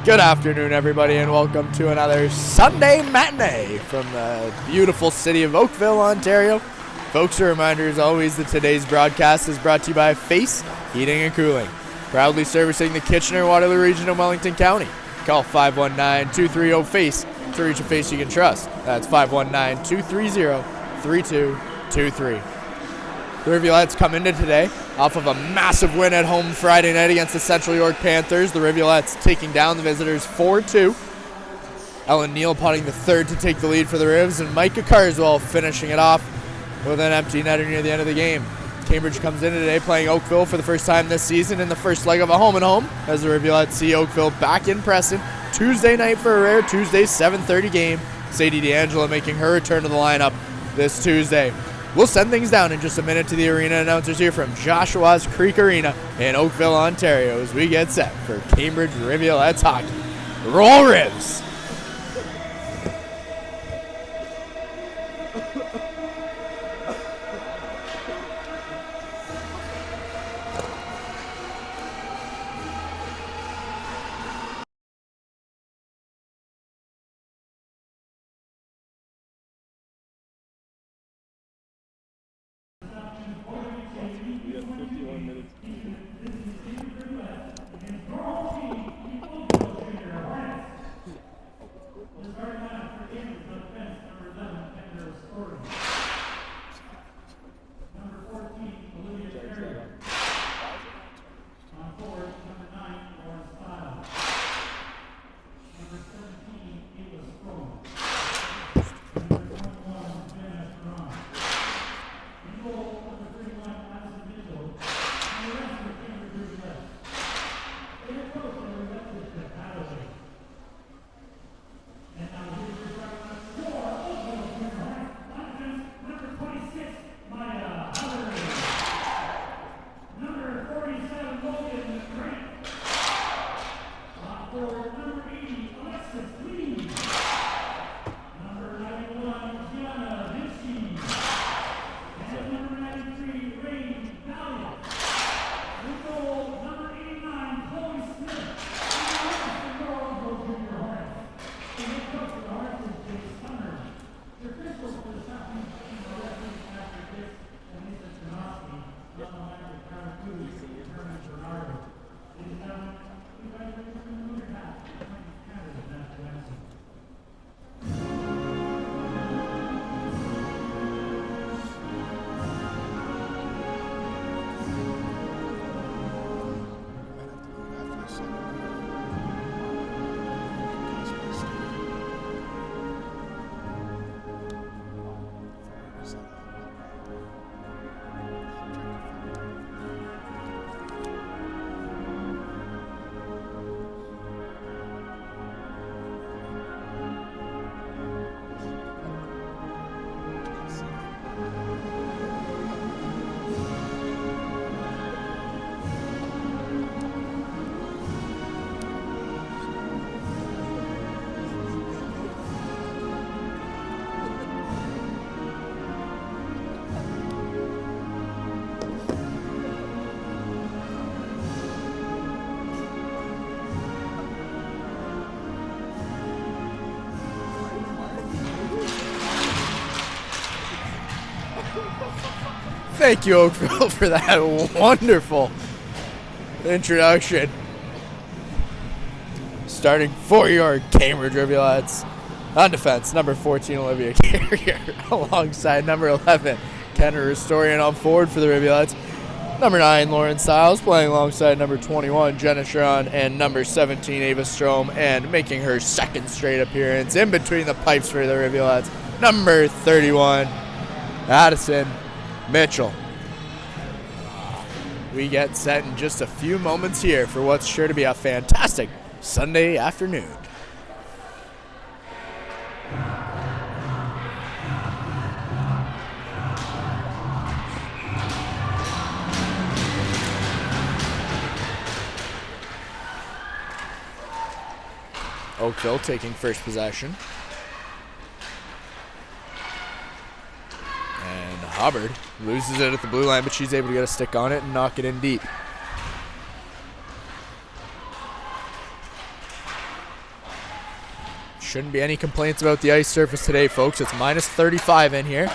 Good afternoon, everybody, and welcome to another Sunday matinee from the beautiful city of Oakville, Ontario. Folks, a reminder as always that today's broadcast is brought to you by Face Heating and Cooling, proudly servicing the Kitchener-Waterloo region of Wellington County. Call 519-230-FACE to reach a face you can trust. That's 519-230-3223. The Rivulettes come into today off of a massive win at home Friday night against the Central York Panthers. The Rivulettes taking down the visitors 4-2. Ellen Neal potting the third to take the lead for the Rivs, and Micah Carswell finishing it off with an empty netter near the end of the game. Cambridge comes in today playing Oakville for the first time this season in the first leg of a home-and-home as the Rivulettes see Oakville back in Preston Tuesday night for a rare Tuesday 7:30 game. Sadie D'Angelo making her return to the lineup this Tuesday. We'll send things down in just a minute to the arena announcers here from Joshua's Creek Arena in Oakville, Ontario as we get set for Cambridge Rivulettes hockey. Roll Rivs! Thank you, Oakville, for that wonderful introduction. Starting for your Cambridge Rivulettes. On defense, number 14, Olivia Carrier, alongside number 11, Kenner Ristorian. On forward for the Rivulettes, number 9, Lauren Stiles, playing alongside number 21, Jenna Sharon, and number 17, Ava Strom, and making her second straight appearance in between the pipes for the Rivulettes, number 31, Addison Mitchell. We get set in just a few moments here for what's sure to be a fantastic Sunday afternoon. Oakville taking first possession. And Hubbard loses it at the blue line, but she's able to get a stick on it and knock it in deep. Shouldn't be any complaints about the ice surface today, folks. It's minus 35 in here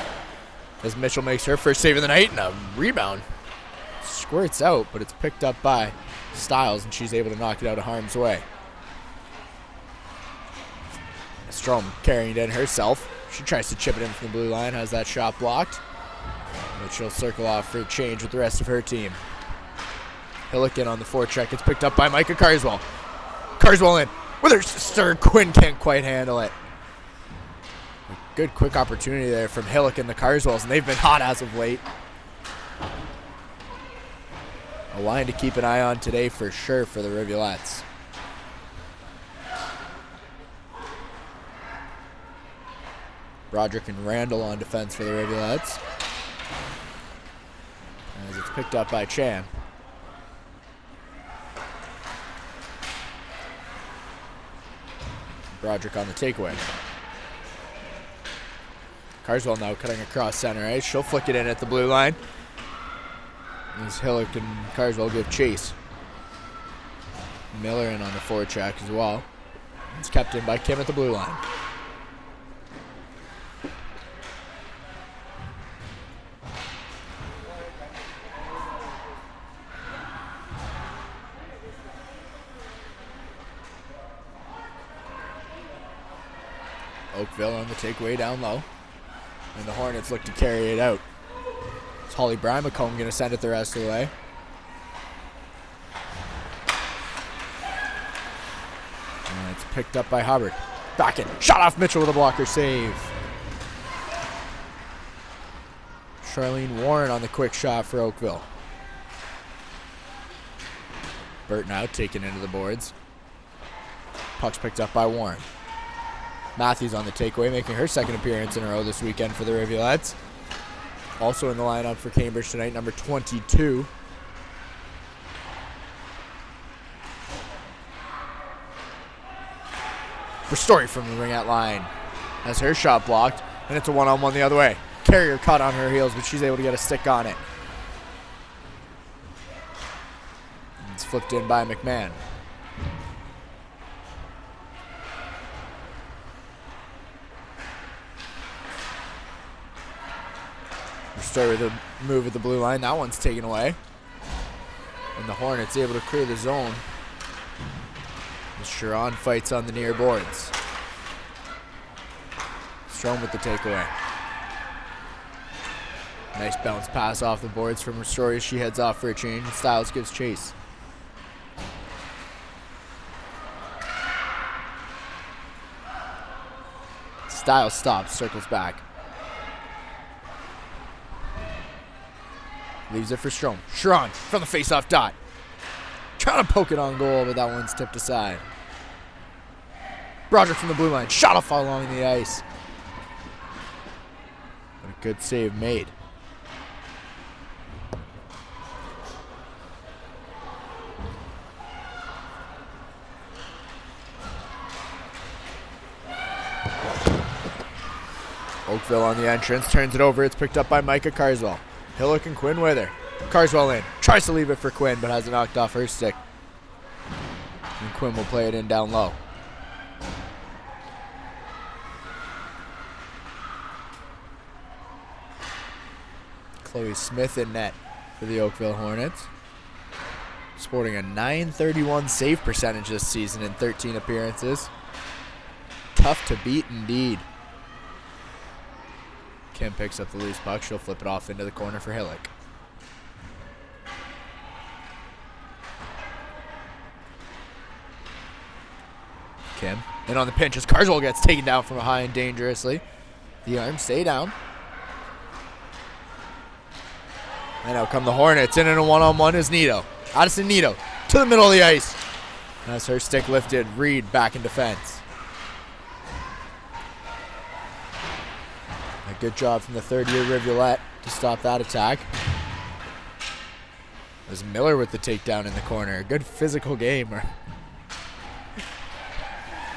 as Mitchell makes her first save of the night, and a rebound squirts out, but it's picked up by Stiles, and she's able to knock it out of harm's way. Strom carrying it in herself. She tries to chip it in from the blue line, has that shot blocked, but she'll circle off for a change with the rest of her team. Hillikin on the forecheck. It's picked up by Micah Carswell. Carswell in with her sister. Quinn can't quite handle it. A good quick opportunity there from Hillikin, the Carswells, and they've been hot as of late. A line to keep an eye on today for sure for the Rivulettes. Broderick and Randall on defense for the Rivulettes. As it's picked up by Chan. Broderick on the takeaway. Carswell now cutting across center ice. She'll flick it in at the blue line. As Hillick and Carswell give chase. Miller in on the forecheck as well. It's kept in by Kim at the blue line. Oakville on the takeaway down low. And the Hornets look to carry it out. It's Holly Brimacombe going to send it the rest of the way. And it's picked up by Hubbard. Back in. Shot off Mitchell with a blocker save. Charlene Warren on the quick shot for Oakville. Burton out, taken into the boards. Puck's picked up by Warren. Matthews on the takeaway, making her second appearance in a row this weekend for the Rivulettes. Also in the lineup for Cambridge tonight, number 22. Ristori from the ring at line has her shot blocked, and it's a one-on-one the other way. Carrier caught on her heels, but she's able to get a stick on it. And it's flipped in by McMahon. Ristori with a move at the blue line. That one's taken away. And the Hornets able to clear the zone. Sharon fights on the near boards. Strom with the takeaway. Nice bounce pass off the boards from Ristori as she heads off for a change. And Stiles gives chase. Stiles stops, circles back. Leaves it for Strom. Sharon from the face-off dot. Trying to poke it on goal, but that one's tipped aside. Broderick from the blue line. Shot off along the ice. But a good save made. Oakville on the entrance. Turns it over. It's picked up by Micah Carswell. Hillick and Quinn with her. Carswell in. Tries to leave it for Quinn, but has it knocked off her stick. And Quinn will play it in down low. Chloe Smith in net for the Oakville Hornets. Sporting a .931 save percentage this season in 13 appearances. Tough to beat indeed. Kim picks up the loose puck. She'll flip it off into the corner for Hillick. Kim in on the pinch as Carswell gets taken down from behind dangerously. The arms stay down. And out come the Hornets. In and a one-on-one is Nito. Addison Nito to the middle of the ice. As her stick lifted, Reed back in defense. A good job from the third-year Rivulette to stop that attack. There's Miller with the takedown in the corner. Good physical game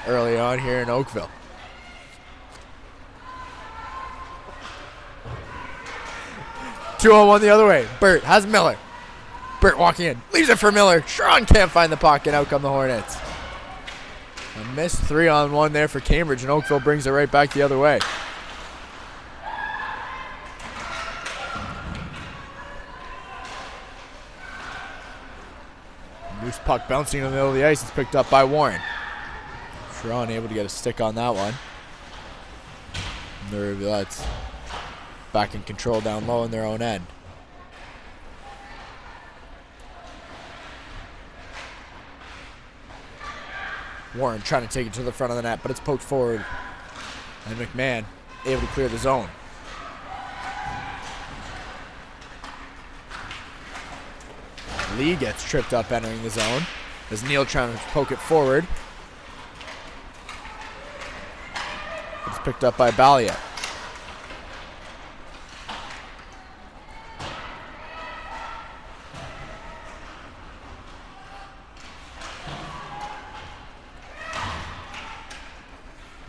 early on here in Oakville. Two on one the other way. Burt has Miller. Burt walking in. Leaves it for Miller. Sharon can't find the puck, and out come the Hornets. A missed 3-on-1 there for Cambridge, and Oakville brings it right back the other way. Loose puck bouncing in the middle of the ice. It's picked up by Warren. Sharon able to get a stick on that one. And the Rivulettes back in control down low in their own end. Warren trying to take it to the front of the net, but it's poked forward. And McMahon able to clear the zone. Lee gets tripped up entering the zone as Neal trying to poke it forward. It's picked up by Balliet.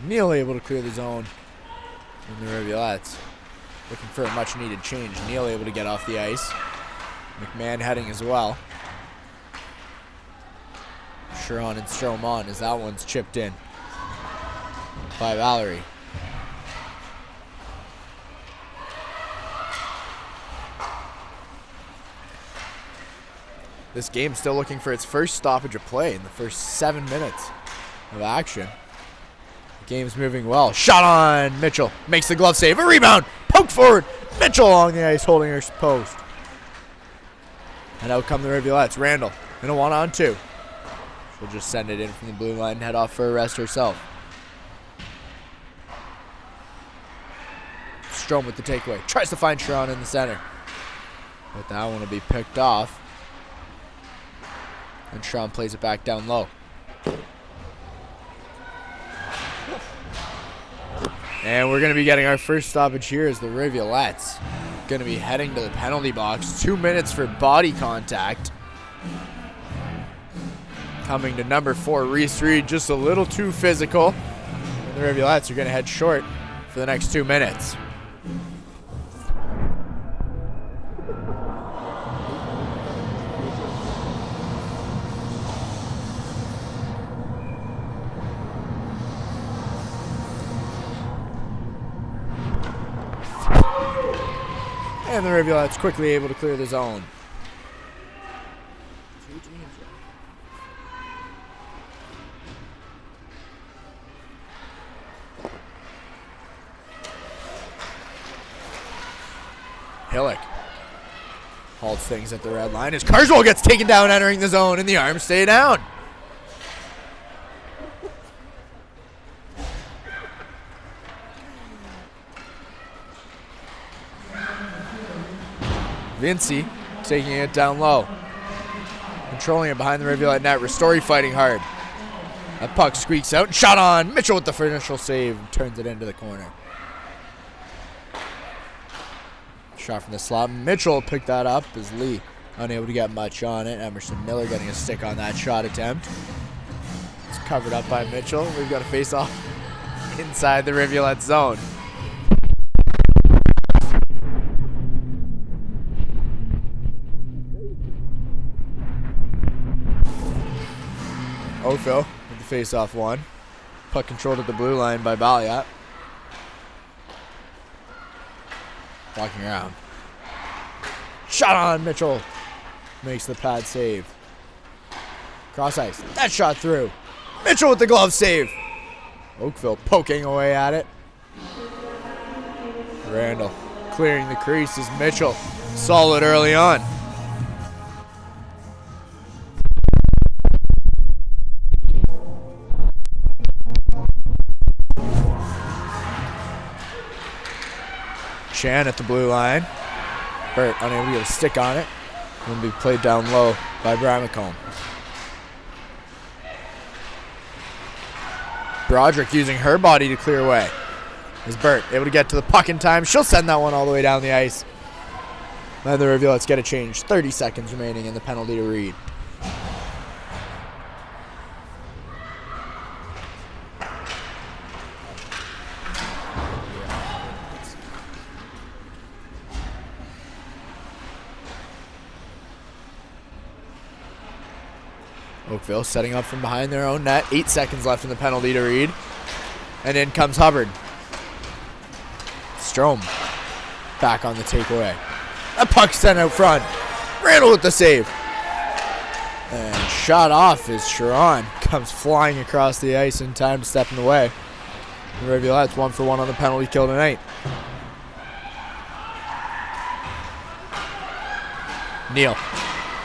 Neal able to clear the zone in the Rivulettes. Looking for a much needed change. Neal able to get off the ice. McMahon heading as well. Sharon and Strom on as that one's chipped in by Valerie. This game still looking for its first stoppage of play in the first 7 minutes of action. The game's moving well. Shot on Mitchell. Makes the glove save. A rebound. Poked forward. Mitchell along the ice holding her post. And out come the Rivulettes. Randall in a 1-on-2. She'll just send it in from the blue line and head off for a rest herself. Strom with the takeaway. Tries to find Sharon in the center. But that one will be picked off. And Sharon plays it back down low. And we're going to be getting our first stoppage here as the Rivulettes going to be heading to the penalty box. 2 minutes for body contact. Coming to number 4, Reese Reed, just a little too physical. And the Rivulettes are going to head short for the next 2 minutes. And the Rivulettes quickly able to clear the zone. Hillick halts things at the red line as Carswell gets taken down entering the zone, and the arms stay down. Vinci taking it down low. Controlling it behind the Rivulet net. Ristori fighting hard. That puck squeaks out. Shot on. Mitchell with the initial save. Turns it into the corner. Shot from the slot. Mitchell picked that up as Lee unable to get much on it. Emerson Miller getting a stick on that shot attempt. It's covered up by Mitchell. We've got a face-off inside the Rivulet zone. Oakville with the face-off one. Puck controlled at the blue line by Balliot. Walking around. Shot on Mitchell. Makes the pad save. Cross ice. That shot through. Mitchell with the glove save. Oakville poking away at it. Randall clearing the crease as Mitchell. Solid early on. Chan at the blue line. Burt unable to get a stick on it. Will be played down low by Brian McComb. Broderick using her body to clear away. Is Burt able to get to the puck in time? She'll send that one all the way down the ice. And the Rivulettes get a change. 30 seconds remaining in the penalty to Reed. Oakville setting up from behind their own net. 8 seconds left in the penalty to read. And in comes Hubbard. Strome back on the takeaway. A puck sent out front. Randall with the save. And shot off as Sharon comes flying across the ice in time to step in the way. The Rivulettes 1-for-1 on the penalty kill tonight. Neal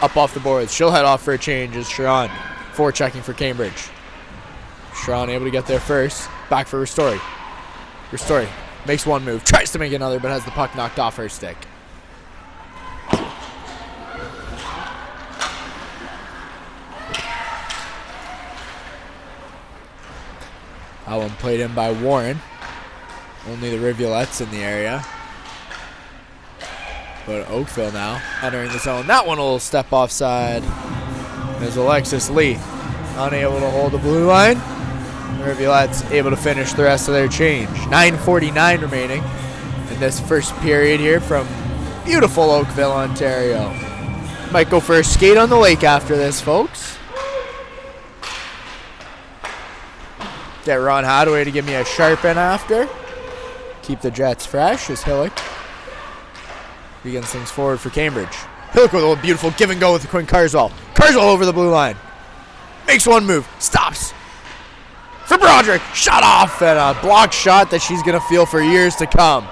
up off the boards. She'll head off for a change as Sharon forechecking for Cambridge. Sharon able to get there first. Back for Ristori. Ristori makes one move. Tries to make another, but has the puck knocked off her stick. That one played in by Warren. Only the Rivulettes in the area. But Oakville now entering the zone. That one a little step offside. As Alexis Lee unable to hold the blue line. The Rivulettes able to finish the rest of their change. 9:49 remaining in this first period here from beautiful Oakville, Ontario. Might go for a skate on the lake after this, folks. Get Ron Hadaway to give me a sharpen after. Keep the Jets fresh as Hillick begins things forward for Cambridge. Hillick with a beautiful give and go with Quinn Carswell. Carswell over the blue line. Makes one move. Stops. For Broderick. Shot off, and a blocked shot that she's going to feel for years to come.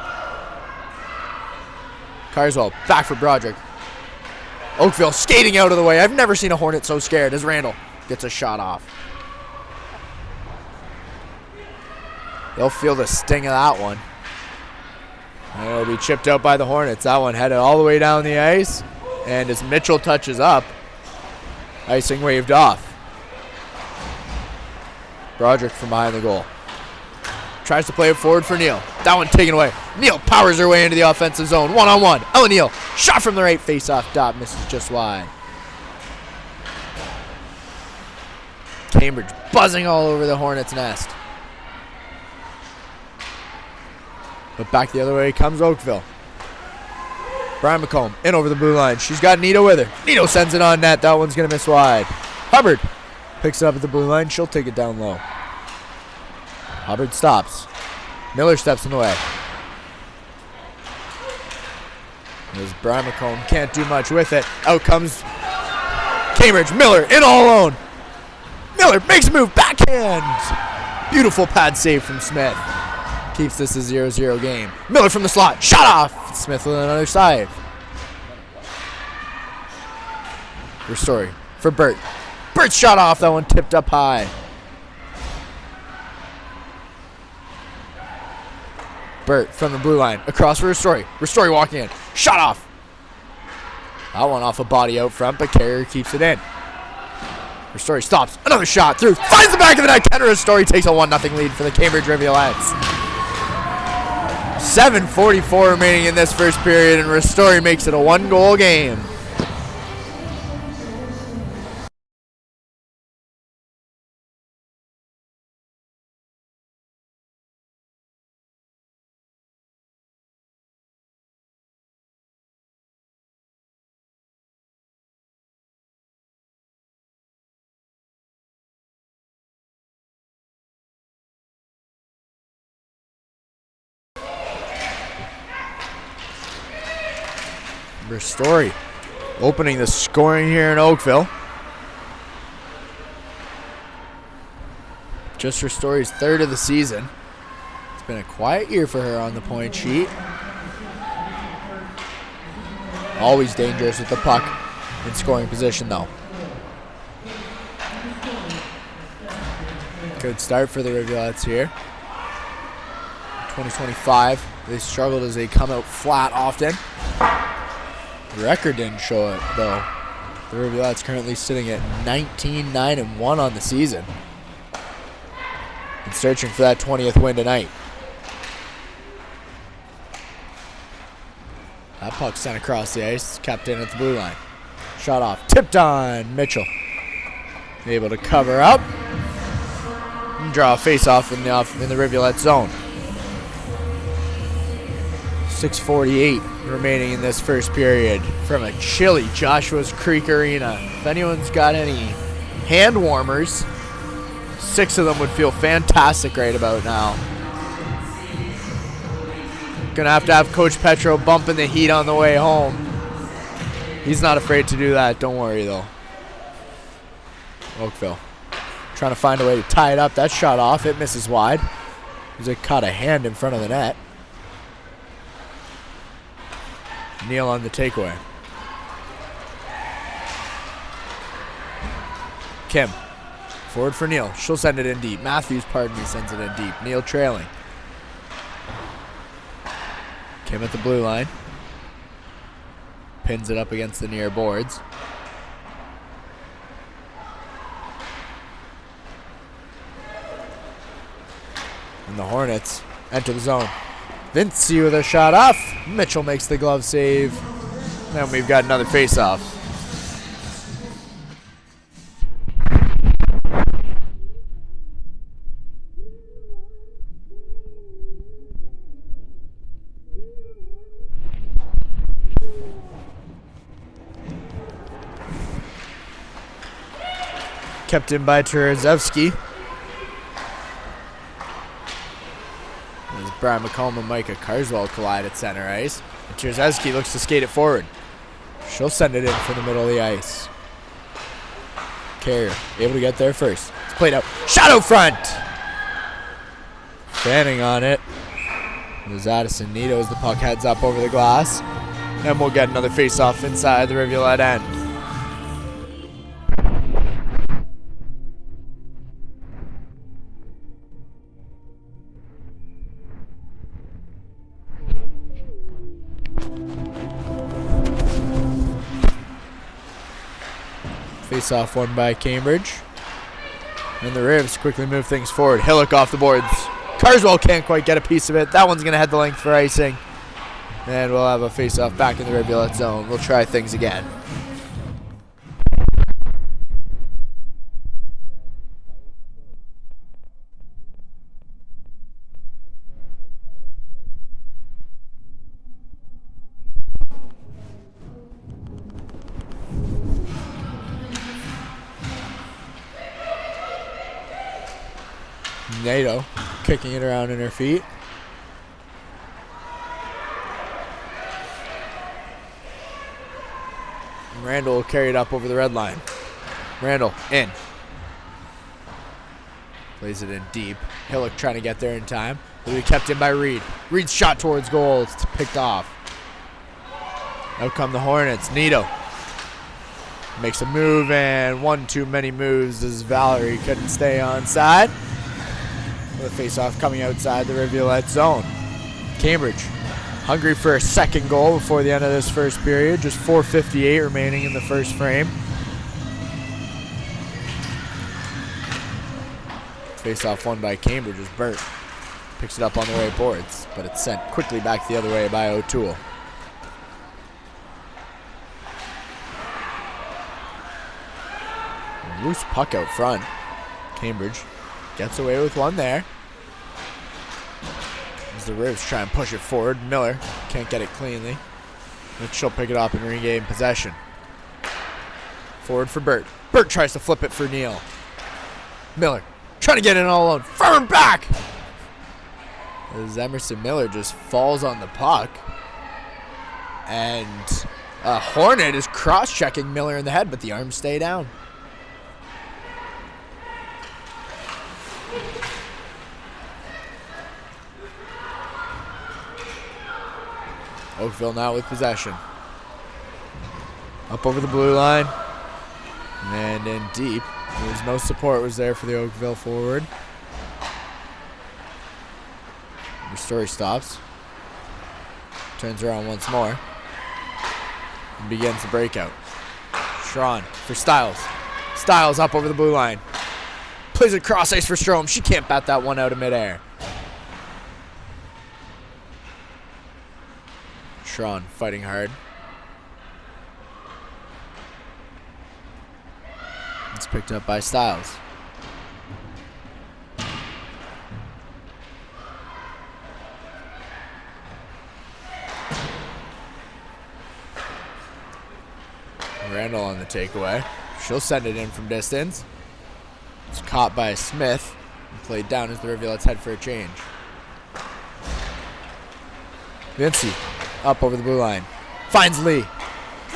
Carswell back for Broderick. Oakville skating out of the way. I've never seen a Hornet so scared as Randall gets a shot off. They'll feel the sting of that one. And it'll be chipped out by the Hornets. That one headed all the way down the ice. And as Mitchell touches up, icing waved off. Broderick from behind the goal. Tries to play it forward for Neal. That one taken away. Neal powers her way into the offensive zone. One-on-one. Ella Neal. Shot from the right face-off dot. Misses just wide. Cambridge buzzing all over the Hornets' nest. But back the other way comes Oakville. Brian McComb in over the blue line. She's got Nito with her. Nito sends it on net. That one's going to miss wide. Hubbard picks it up at the blue line. She'll take it down low. Hubbard stops. Miller steps in the way. As Brian McComb can't do much with it. Out comes Cambridge. Miller in all alone. Miller makes a move. Backhand. Beautiful pad save from Smith. Keeps this a 0-0 game. Miller from the slot. Shot off. Smith with another save. Ristori for Burt. Burt's shot off. That one tipped up high. Burt from the blue line. Across for Ristori. Ristori walking in. Shot off. That one off a body out front, but Carrier keeps it in. Ristori stops. Another shot through. Finds the back of the net. Kenner Ristori takes a 1-0 lead for the Cambridge Rivulettes. 7:44 remaining in this first period, and Ristori makes it a 1-goal game. Ristori opening the scoring here in Oakville. Just Ristori's third of the season. It's been a quiet year for her on the point sheet. Always dangerous with the puck in scoring position, though. Good start for the Rivulettes here. 2025, they struggled as they come out flat often. The record didn't show it, though. The Rivulettes currently sitting at 19-9-1 on the season. And searching for that 20th win tonight. That puck sent across the ice, kept in at the blue line. Shot off, tipped on Mitchell. Able to cover up and draw a face-off in the Rivulet zone. 6:48 remaining in this first period from a chilly Joshua's Creek Arena. If anyone's got any hand warmers. 6 of them would feel fantastic right about now. Gonna have Coach Petro bumping the heat on the way home. He's not afraid to do that. Don't worry, though. Oakville trying to find a way to tie it up. That shot off. It misses wide. It caught a hand in front of the net. Neal on the takeaway. Kim. Forward for Neal. She'll send it in deep. Matthews, pardon me, sends it in deep. Neal trailing. Kim at the blue line. Pins it up against the near boards. And the Hornets enter the zone. Vinci with a shot off. Mitchell makes the glove save. And we've got another face-off. Kept in by Terezevsky. As Brian McComb and Micah Carswell collide at center ice. And Terezevsky looks to skate it forward. She'll send it in from the middle of the ice. Carrier able to get there first. It's played out. Shot out front! Fanning on it. There's Addison Nito as the puck heads up over the glass. And we'll get another face-off inside the Rivulet end. Face-off won by Cambridge. And the Rivs quickly move things forward. Hillock off the boards. Carswell can't quite get a piece of it. That one's going to head the length for icing. And we'll have a face-off back in the Rivulet zone. We'll try things again. Nato kicking it around in her feet. Randall will carry it up over the red line. Randall in. Plays it in deep. Hillock trying to get there in time. It'll be kept in by Reed. Reed's shot towards goal. It's picked off. Out come the Hornets. Nito makes a move, and one too many moves as Valerie couldn't stay on side. The face-off coming outside the Rivulet zone. Cambridge hungry for a second goal before the end of this first period. Just 4:58 remaining in the first frame. Face-off won by Cambridge as Burt picks it up on the right boards, but it's sent quickly back the other way by O'Toole. Loose puck out front. Cambridge gets away with one there. As the Rivs try and push it forward. Miller can't get it cleanly. But she'll pick it up and regain possession. Forward for Burt. Burt tries to flip it for Neal. Miller trying to get in all alone. Firm back! As Emerson Miller just falls on the puck. And Hornet is cross-checking Miller in the head, but the arms stay down. Oakville now with possession. Up over the blue line. And in deep. There's no support was there for the Oakville forward. The story stops. Turns around once more. And begins the breakout. Schron for Stiles. Stiles up over the blue line. Plays it cross ice for Strom. She can't bat that one out of midair. Schron fighting hard. It's picked up by Stiles. Randall on the takeaway. She'll send it in from distance. It's caught by Smith and played down as the Rivulettes head for a change. Vinci up over the blue line. Finds Lee.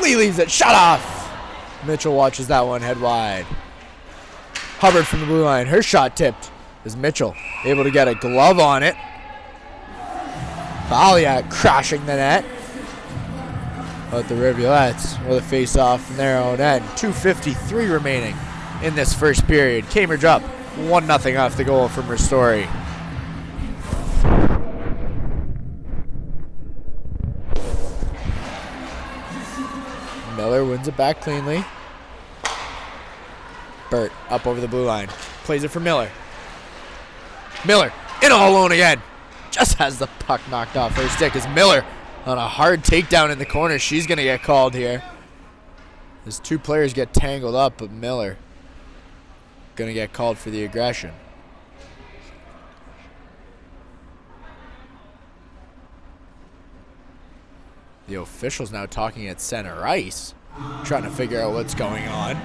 Lee leaves it. Shut off. Mitchell watches that one head wide. Hubbard from the blue line. Her shot tipped. Is Mitchell able to get a glove on it? Balia crashing the net. But the Rivulettes with a face-off from their own end. 2:53 remaining in this first period. Cambridge up 1-0 off the goal from Ristori. Miller wins it back cleanly. Burt up over the blue line. Plays it for Miller. Miller in all alone again. Just has the puck knocked off her stick as Miller on a hard takedown in the corner. She's going to get called here. As two players get tangled up, but Miller going to get called for the aggression. The officials now talking at center ice, trying to figure out what's going on.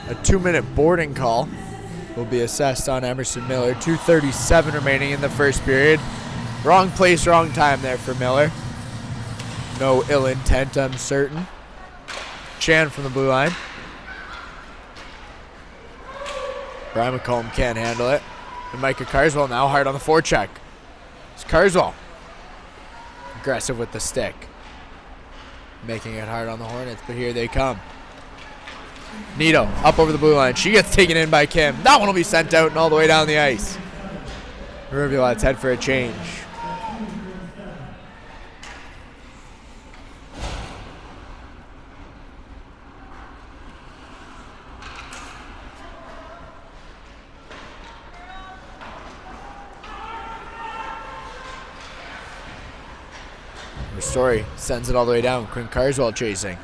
A 2-minute boarding call will be assessed on Emerson Miller. 2:37 remaining in the first period. Wrong place, wrong time there for Miller. No ill intent, I'm certain. Chan from the blue line. Brian McComb can't handle it. And Micah Carswell now hard on the forecheck. It's Carswell. Aggressive with the stick. Making it hard on the Hornets, but here they come. Nito up over the blue line. She gets taken in by Kim. That one will be sent out and all the way down the ice. Rivulettes head for a change. Ristori sends it all the way down. Quinn Carswell chasing.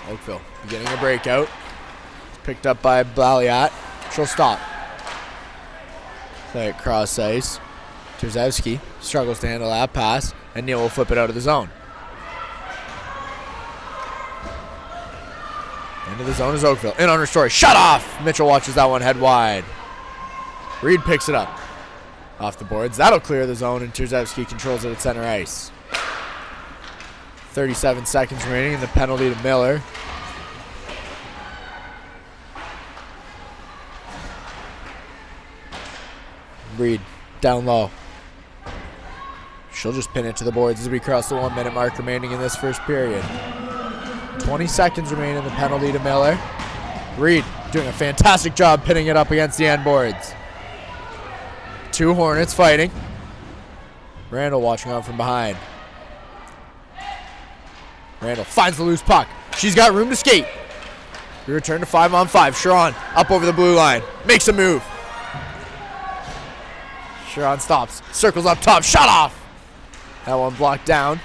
Oakville beginning a breakout. Picked up by Blaliat. She'll stop. Play it cross ice. Terzewski struggles to handle that pass, and Neal will flip it out of the zone. Into the zone is Oakville. In on Ristori. Shut off! Mitchell watches that one head wide. Reed picks it up. Off the boards. That'll clear the zone, and Terzewski controls it at center ice. 37 seconds remaining in the penalty to Miller. Reed down low. She'll just pin it to the boards as we cross the 1-minute mark remaining in this first period. 20 seconds remain in the penalty to Miller. Reed doing a fantastic job pinning it up against the end boards. Two Hornets fighting. Randall watching out from behind. Randall finds the loose puck. She's got room to skate. We return to 5-on-5. Sharon up over the blue line. Makes a move. Sharon stops. Circles up top. Shut off. That one blocked down.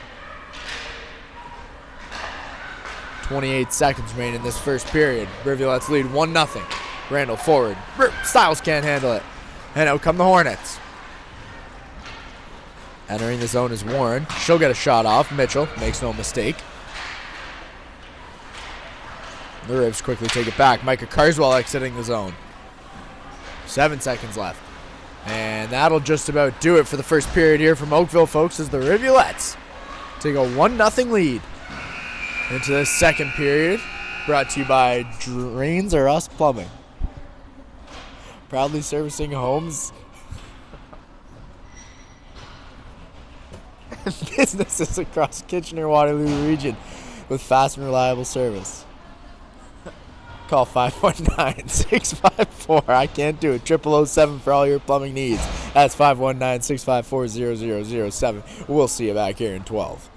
28 seconds remain in this first period. Rivulettes lead 1-0. Randall forward. Styles can't handle it. And out come the Hornets. Entering the zone is Warren. She'll get a shot off. Mitchell makes no mistake. The Rivs quickly take it back. Micah Carswell exiting the zone. 7 seconds left. And that'll just about do it for the first period here from Oakville, folks, as the Rivulettes take a 1-0 lead into the second period. Brought to you by Drains or Us Plumbing. Proudly servicing homes and businesses across Kitchener-Waterloo region with fast and reliable service. Call 519-654. I can't do it. 0007 for all your plumbing needs. That's 519-654-0007. We'll see you back here in 12.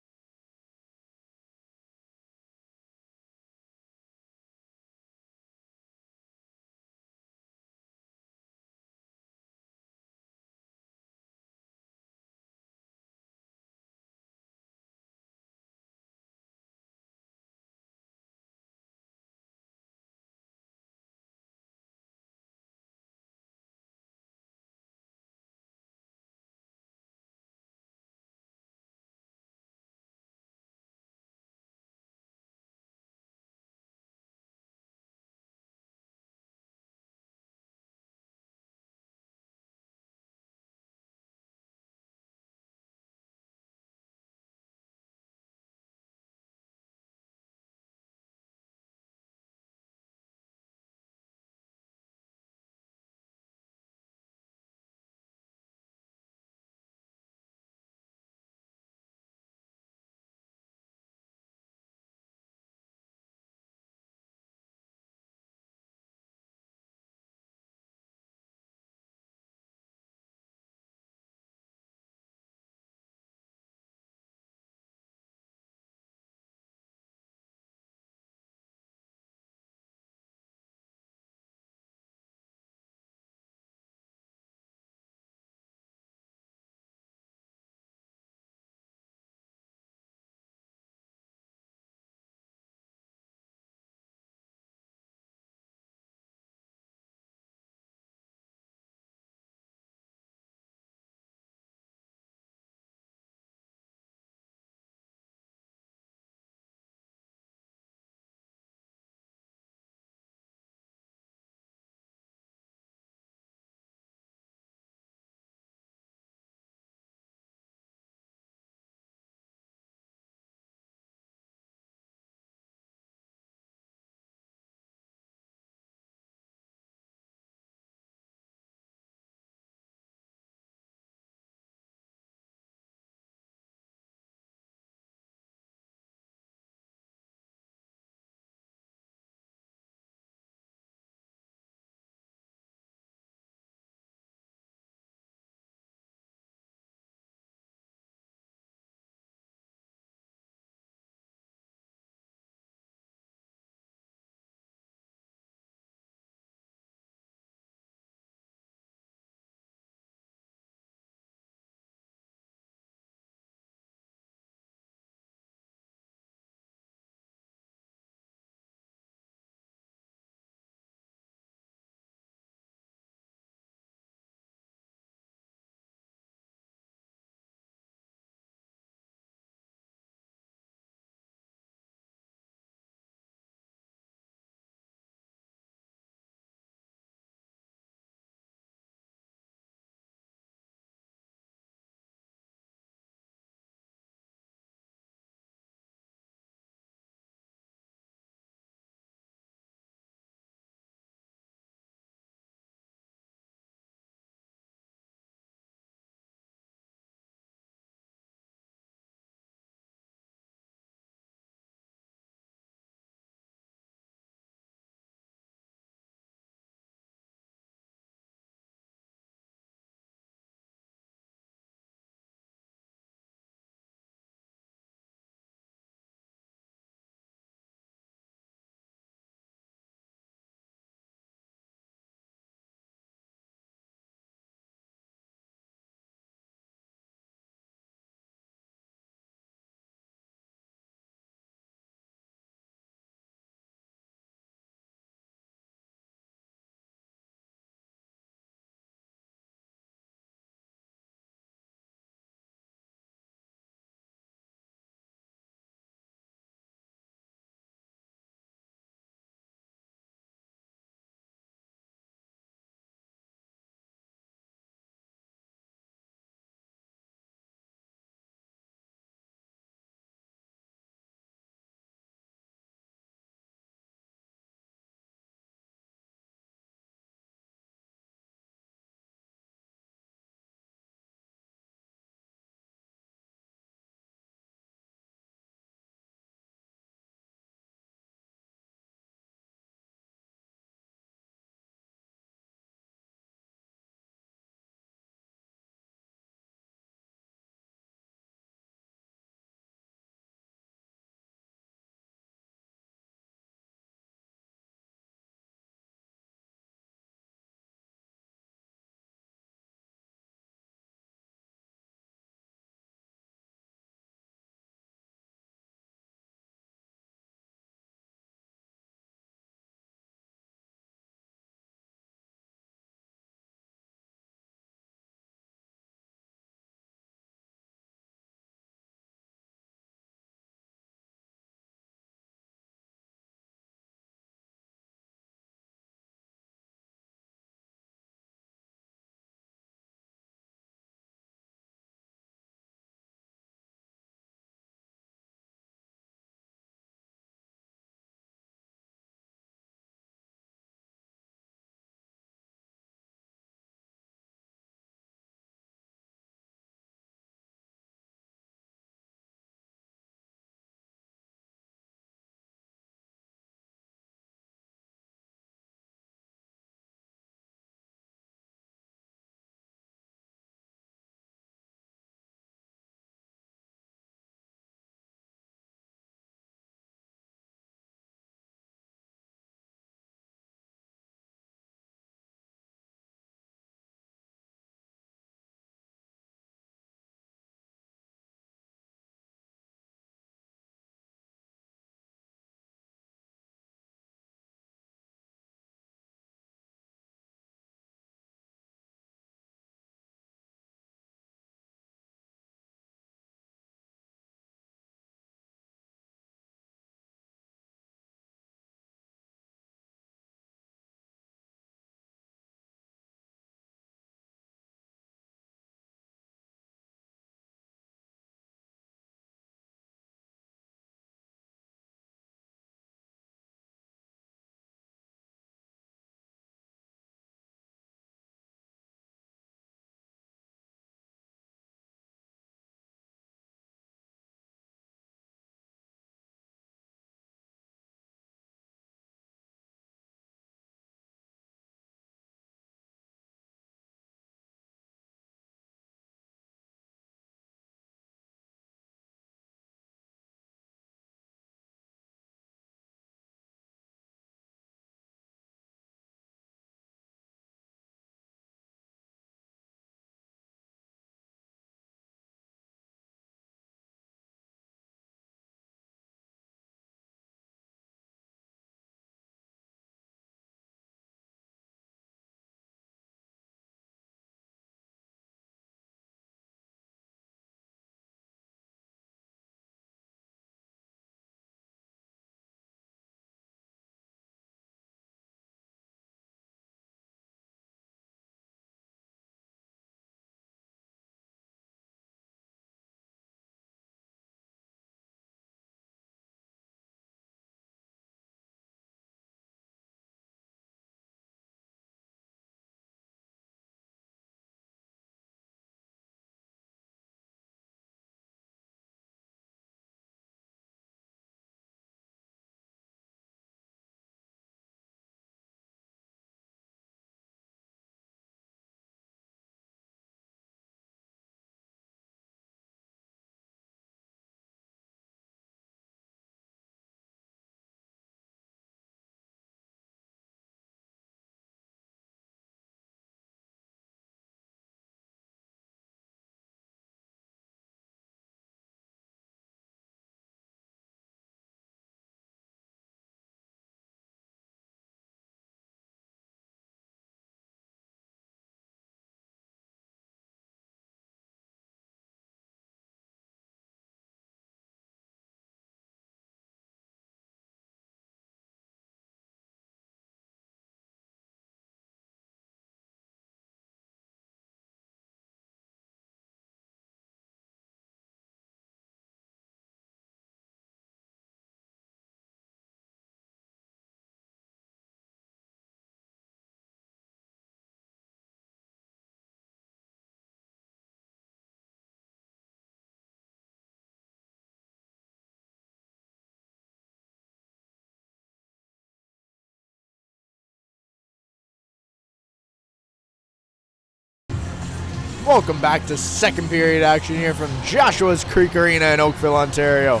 Welcome back to second period action here from Joshua's Creek Arena in Oakville, Ontario.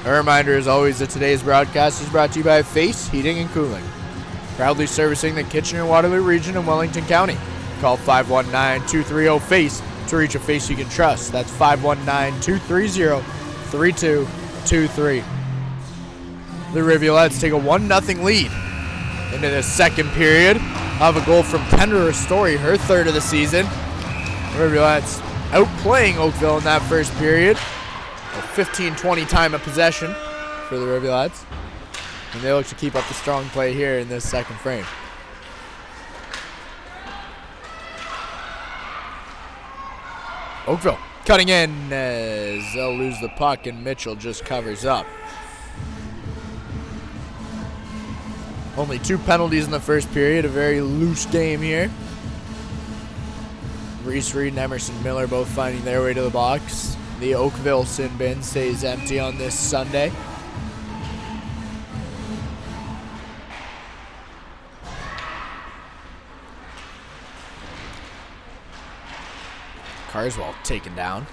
A reminder, as always, that today's broadcast is brought to you by Face Heating and Cooling, proudly servicing the Kitchener-Waterloo region in Wellington County. Call 519-230-FACE to reach a face you can trust. That's 519-230-3223. The Rivulettes take a 1-0 lead into the second period of a goal from Kendra Ristori, her third of the season. The Rivulettes outplaying Oakville in that first period. A 15-20 time of possession for the Rivulettes. And they look to keep up the strong play here in this second frame. Oakville cutting in as they'll lose the puck and Mitchell just covers up. Only 2 penalties in the first period, a very loose game here. Reese Reed and Emerson Miller both finding their way to the box. The Oakville sin bin stays empty on this Sunday. Carswell taken down.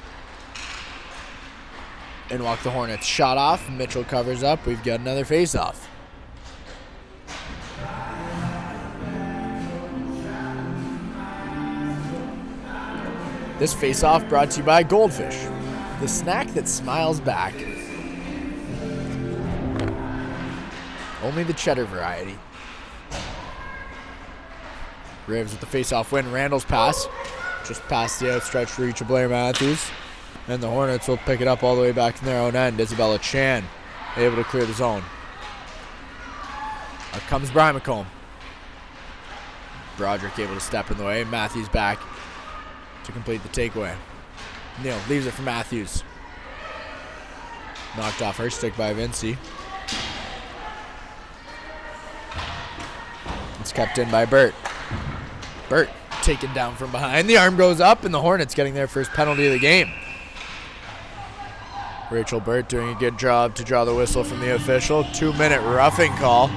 And walk the Hornets shot off. Mitchell covers up. We've got another face-off. This face-off brought to you by Goldfish, the snack that smiles back. Only the cheddar variety. Rivs with the face-off win. Randall's pass. Just past the outstretched reach of Blair Matthews. And the Hornets will pick it up all the way back to their own end. Isabella Chan able to clear the zone. Up comes Brian McComb. Broderick able to step in the way. Matthews back to complete the takeaway. Neal leaves it for Matthews. Knocked off her stick by Vinci. It's kept in by Burt. Burt taken down from behind. The arm goes up, and the Hornets getting their first penalty of the game. Rachel Burt doing a good job to draw the whistle from the official. 2-minute roughing call.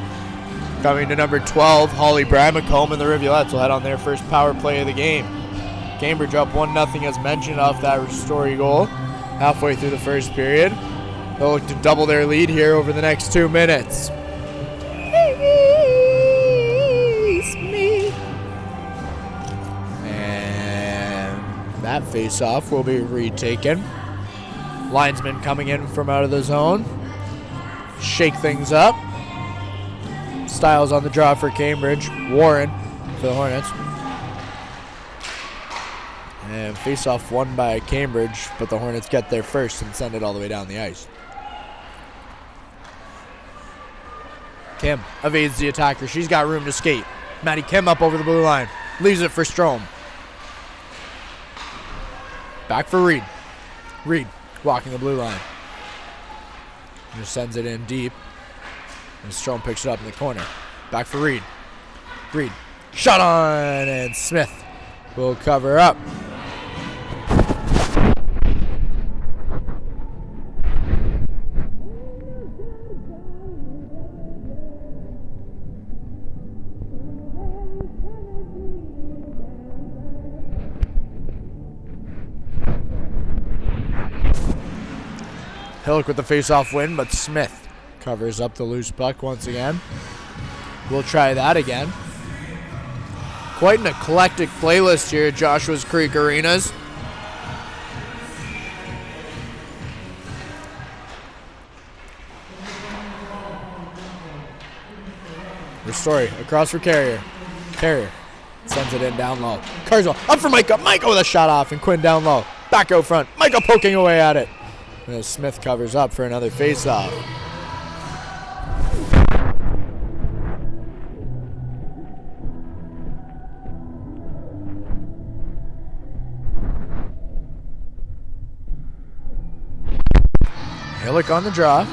Coming to number 12, Holly Bramacombe, and the Rivulettes will head on their first power play of the game. Cambridge up 1-0 as mentioned off that Ristori goal halfway through the first period. They'll look to double their lead here over the next 2 minutes. And that face-off will be retaken. Linesman coming in from out of the zone. Shake things up. Styles on the draw for Cambridge. Warren for the Hornets. And face-off won by Cambridge, but the Hornets get there first and send it all the way down the ice. Kim evades the attacker. She's got room to skate. Maddie Kim up over the blue line. Leaves it for Strome. Back for Reed. Reed walking the blue line. Just sends it in deep. And Strome picks it up in the corner. Back for Reed. Reed. Shot on, and Smith will cover up. Hillock with the face-off win, but Smith covers up the loose puck once again. We'll try that again. Quite an eclectic playlist here at Joshua's Creek Arenas. Ristori across for Carrier. Carrier sends it in down low. Carswell up for Micah. Micah with a shot off, and Quinn down low. Back out front. Micah poking away at it. And Smith covers up for another face-off. Hillock on the draw.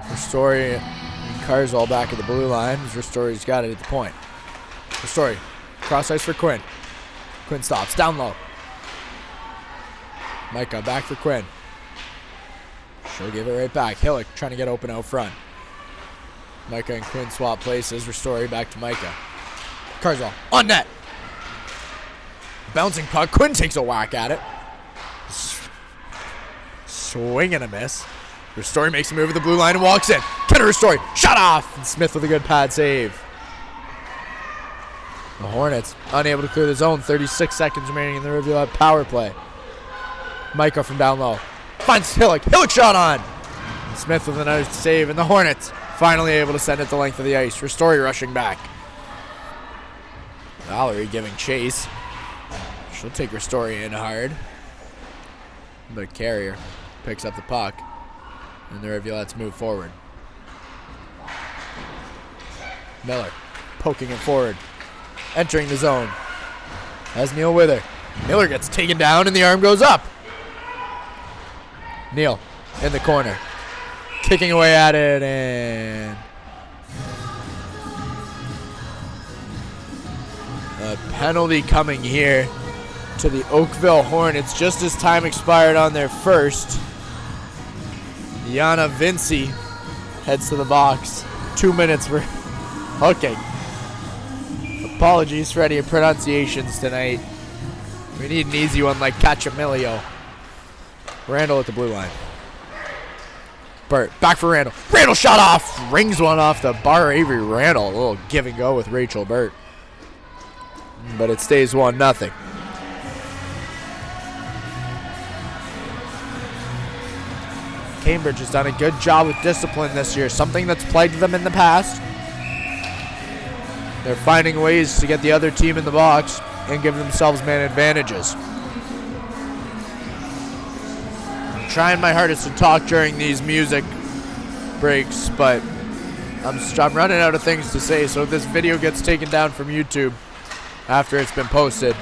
Ristori and Carswell back at the blue line. Ristori's got it at the point. Ristori, cross ice for Quinn. Quinn stops, down low. Micah back for Quinn. She'll give it right back. Hillock trying to get open out front. Micah and Quinn swap places. Ristori back to Micah. Carswell on net. bouncing puck. Quinn takes a whack at it. Swing and a miss. Ristori makes a move at the blue line and walks in. Kenner Ristori, shut off! And Smith with a good pad save. The Hornets unable to clear the zone. 36 seconds remaining in the Rivulet power play. Micah from down low. Finds Hillock. Hillock shot on! Smith with another save, and the Hornets finally able to send it the length of the ice. Ristori rushing back. Valerie giving chase. She'll take Ristori in hard. But Carrier picks up the puck. And the Rivulettes move forward. Miller poking it forward. Entering the zone. Has Neal with her. Miller gets taken down and the arm goes up. Neal in the corner. Kicking away at it, and a penalty coming here to the Oakville Hornets just as time expired on their first. Yana Vinci heads to the box. 2 minutes for hooking. Apologies for any pronunciations tonight. We need an easy one like Cachamilio. Randall at the blue line. Burt, back for Randall. Randall shot off. Rings one off the bar. Avery Randall. A little give and go with Rachel Burt. But it stays 1-0. Cambridge has done a good job with discipline this year. Something that's plagued them in the past. They're finding ways to get the other team in the box and give themselves man advantages. Trying my hardest to talk during these music breaks, but I'm running out of things to say, so if this video gets taken down from YouTube after it's been posted,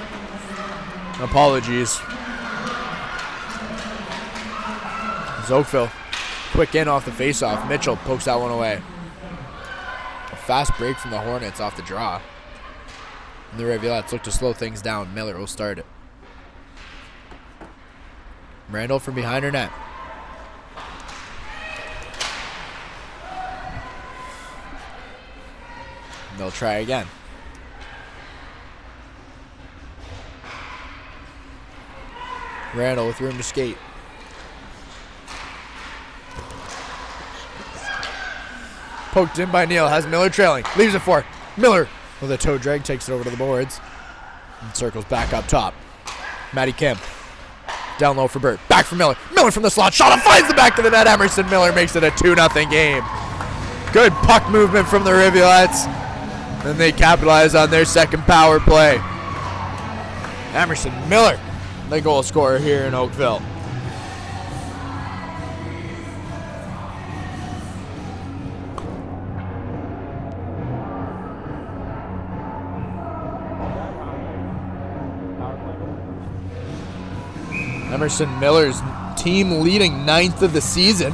apologies. Oakville, quick in off the faceoff. Mitchell pokes that one away. A fast break from the Hornets off the draw. And the Rivulettes look to slow things down. Miller will start it. Randall from behind her net. And they'll try again. Randall with room to skate. Poked in by Neal. Has Miller trailing. Leaves it for Miller with a toe drag. Takes it over to the boards. And circles back up top. Maddie Kim. Down low for Burt. Back for Miller. Miller from the slot. Shot and finds the back of the net. Emerson Miller makes it a 2-0 game. Good puck movement from the Rivulettes. Then they capitalize on their second power play. Emerson Miller, the goal scorer here in Oakville. Emerson Miller's team leading 9th of the season.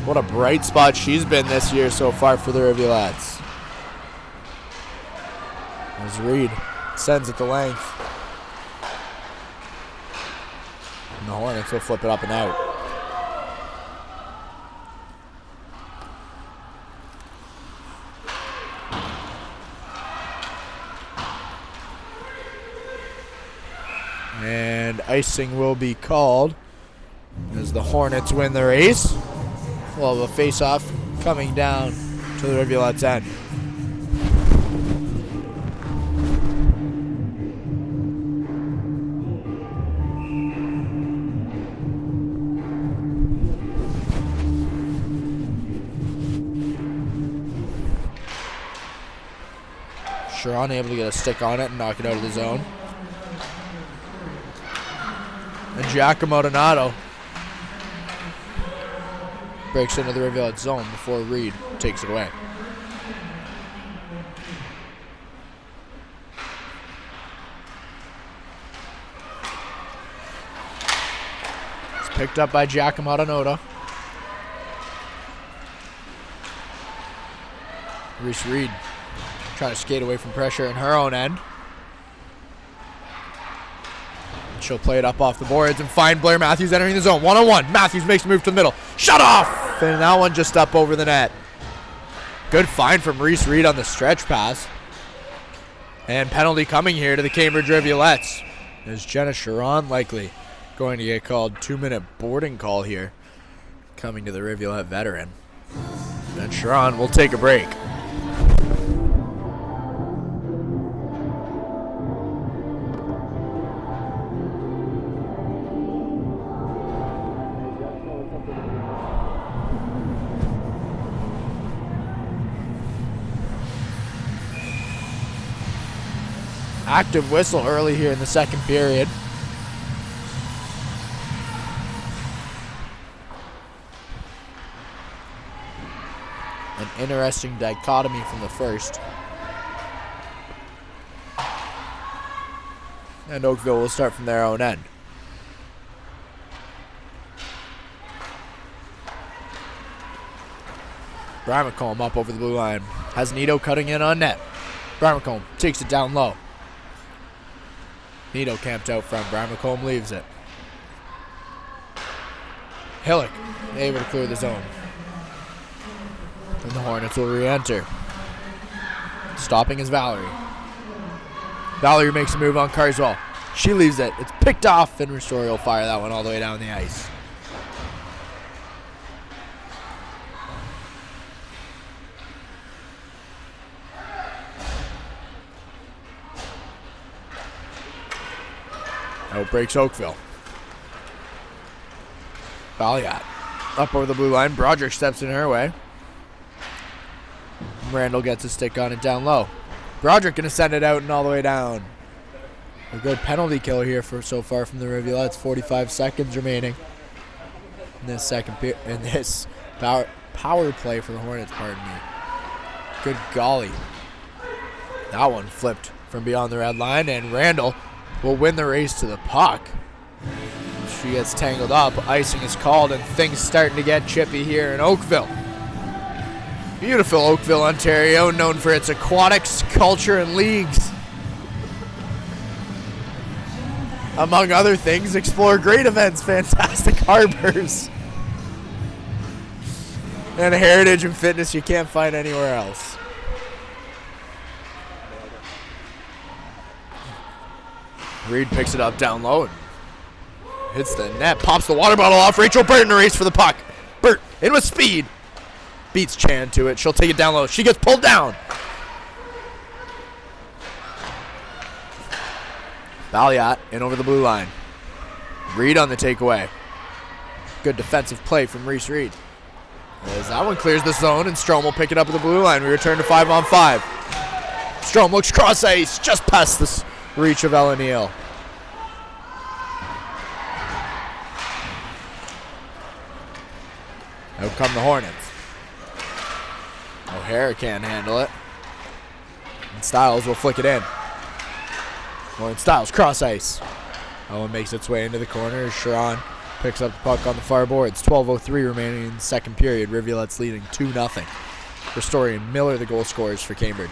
What a bright spot she's been this year so far for the Rivulettes. As Reed sends it the length. And the Hornets will flip it up and out. And icing will be called as the Hornets win the race. We'll have a face-off coming down to the Rivulette's end. Sharon able to get a stick on it and knock it out of the zone. And Giacomo Donato breaks into the Rivulet zone before Reed takes it away. It's picked up by Giacomo Donato. Reese Reed trying to skate away from pressure in her own end. She'll play it up off the boards and find Blair Matthews entering the zone. 1-on-1. Matthews makes a move to the middle. Shut off! And that one just up over the net. Good find from Reese Reed on the stretch pass. And penalty coming here to the Cambridge Rivulettes. Is Jenna Sharon likely going to get called? 2-minute boarding call here coming to the Rivulet veteran. And Sharon will take a break. Active whistle early here in the second period. An interesting dichotomy from the first. And Oakville will start from their own end. Brian McComb up over the blue line. Has Nito cutting in on net. Brian McComb takes it down low. Nito camped out front. Brian McComb leaves it. Hillock able to clear the zone. And the Hornets will re-enter. Stopping is Valerie. Valerie makes a move on Carswell. She leaves it. It's picked off, and Ristori will fire that one all the way down the ice. Outbreaks Oakville. Valiat up over the blue line. Broderick steps in her way. Randall gets a stick on it down low. Broderick going to send it out and all the way down. A good penalty kill here for so far from the Rivulettes. 45 seconds remaining in this power play for the Hornets. Pardon me. Good golly. That one flipped from beyond the red line, and Randall will win the race to the puck. She gets tangled up. Icing is called, and things starting to get chippy here in Oakville. Beautiful Oakville, Ontario, known for its aquatics, culture, and leagues. Among other things, explore great events, fantastic harbors, and a heritage and fitness you can't find anywhere else. Reed picks it up down low and hits the net, pops the water bottle off. Rachel Burt in a race for the puck. Burt in with speed. Beats Chan to it. She'll take it down low. She gets pulled down. Valiat in over the blue line. Reed on the takeaway. Good defensive play from Reese Reed. As that one clears the zone, and Strom will pick it up at the blue line. We return to 5-on-5. Strom looks cross ice, just past the reach of Ella Neal. Out come the Hornets. O'Hara can't handle it. And Stiles will flick it in. Lauren Stiles, cross ice. Owen makes its way into the corner. Sharon picks up the puck on the far boards. 12:03 remaining in the second period. Rivulettes leading 2-0. Ristori and Miller the goal scorers for Cambridge.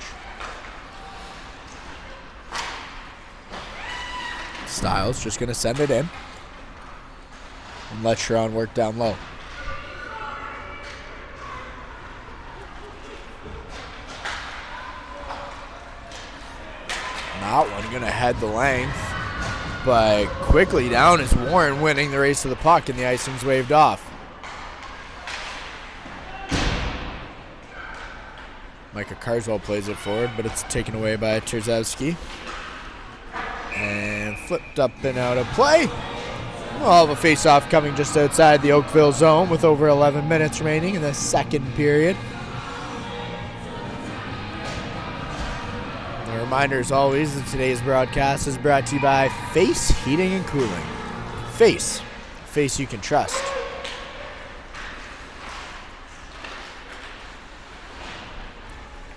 Stiles just going to send it in and let Sharon work down low. That one going to head the length, but quickly down is Warren, winning the race to the puck, and the icing's waved off. Micah Carswell plays it forward, but it's taken away by Terzewski. And flipped up and out of play. We'll have a face-off coming just outside the Oakville zone with over 11 minutes remaining in the second period. A reminder, as always, that today's broadcast is brought to you by Face Heating and Cooling. Face you can trust.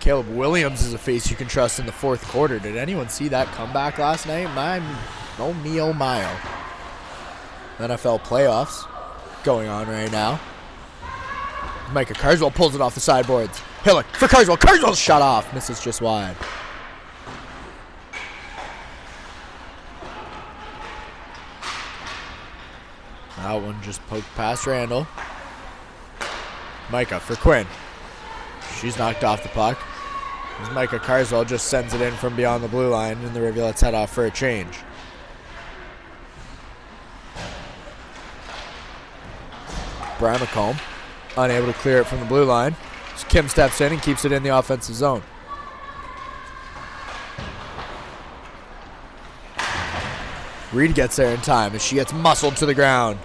Caleb Williams is a face you can trust in the fourth quarter. Did anyone see that comeback last night? Oh my. NFL playoffs going on right now. Micah Carswell pulls it off the sideboards. Hillock for Carswell. Carswell's shot off. Misses just wide. That one just poked past Randall. Micah for Quinn. She's knocked off the puck. As Micah Carswell just sends it in from beyond the blue line, and the Rivulettes head off for a change. Brian McComb unable to clear it from the blue line. So Kim steps in and keeps it in the offensive zone. Reed gets there in time as she gets muscled to the ground.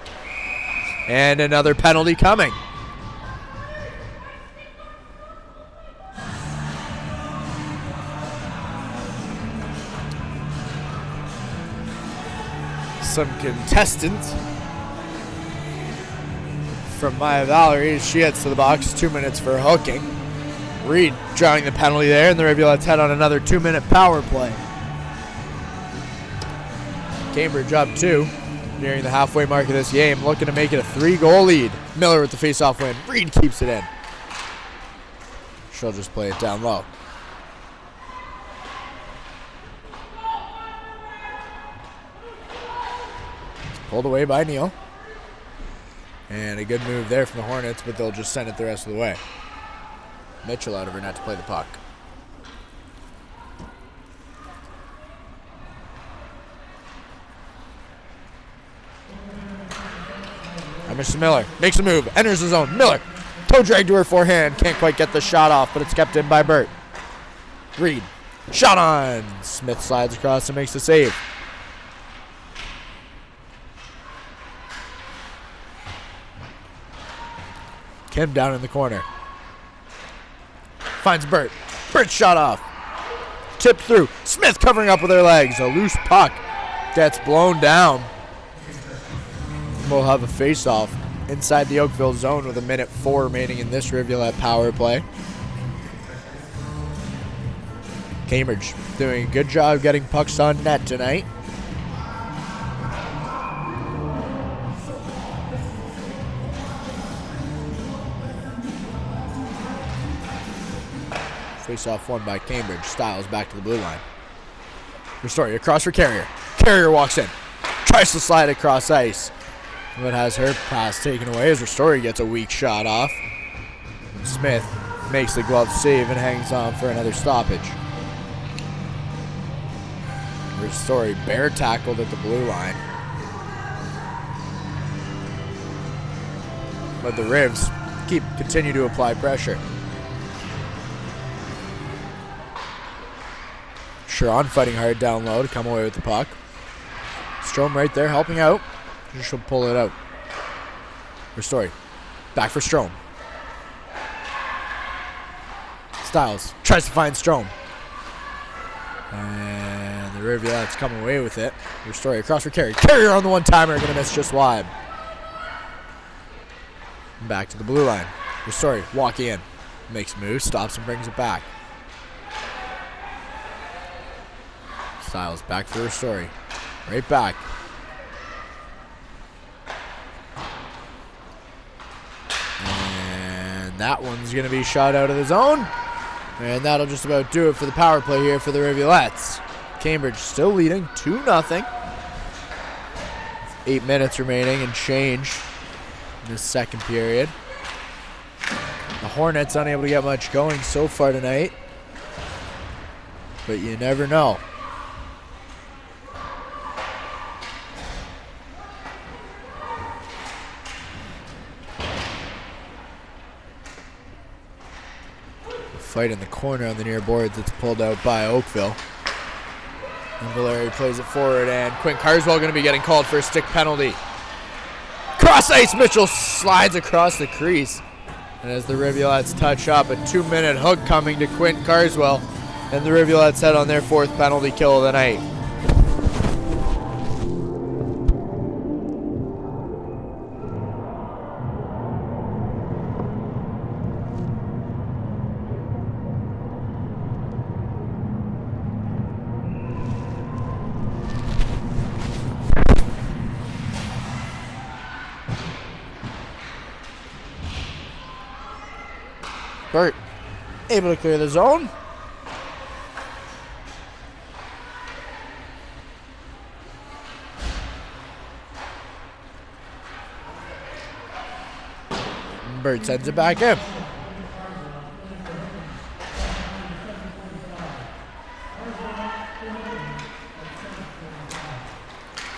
And another penalty coming. Some contestants from Maya Valerie as she heads to the box. 2 minutes for hooking. Reed drawing the penalty there, and the Rivulettes head on another 2-minute power play. Cambridge up 2, nearing the halfway mark of this game, looking to make it a 3-goal lead. Miller with the face-off win. Reed keeps it in. She'll just play it down low. Pulled away by Neal. And a good move there from the Hornets, but they'll just send it the rest of the way. Mitchell out of her net to play the puck. Mr. Miller makes a move, enters the zone. Miller, toe drag to her forehand. Can't quite get the shot off, but it's kept in by Burt. Reed, shot on. Smith slides across and makes the save. Kim down in the corner. Finds Burt. Burt shot off. Tipped through. Smith covering up with her legs. A loose puck gets blown down. We'll have a face-off inside the Oakville zone with 1:04 remaining in this Rivulet power play. Cambridge doing a good job getting pucks on net tonight. Face-off won by Cambridge. Styles back to the blue line. Ristori across for Carrier. Carrier walks in. Tries to slide across ice. But has her pass taken away as Ristori gets a weak shot off. And Smith makes the glove save and hangs on for another stoppage. Ristori bare tackled at the blue line. But the Rivs continue to apply pressure. Sharon fighting hard down low to come away with the puck. Strom right there helping out. She'll pull it out. Ristori. Back for Strom. Styles tries to find Strom. And the Rivulettes come away with it. Ristori across for Carrier. Carrier on the one-timer. Going to miss just wide. Back to the blue line. Ristori walking in. Makes a move. Stops and brings it back. Styles back for Ristori. Right back. That one's going to be shot out of the zone. And that'll just about do it for the power play here for the Rivulettes. Cambridge still leading 2-0. 8 minutes remaining and change in this second period. The Hornets unable to get much going so far tonight. But you never know. Fight in the corner on the near boards. It's pulled out by Oakville. And Valeri plays it forward, and Quinn Carswell going to be getting called for a stick penalty. Cross ice, Mitchell slides across the crease. And as the Rivulettes touch up, a 2-minute hook coming to Quinn Carswell. And the Rivulettes head on their 4th penalty kill of the night. Burt able to clear the zone. Burt sends it back in.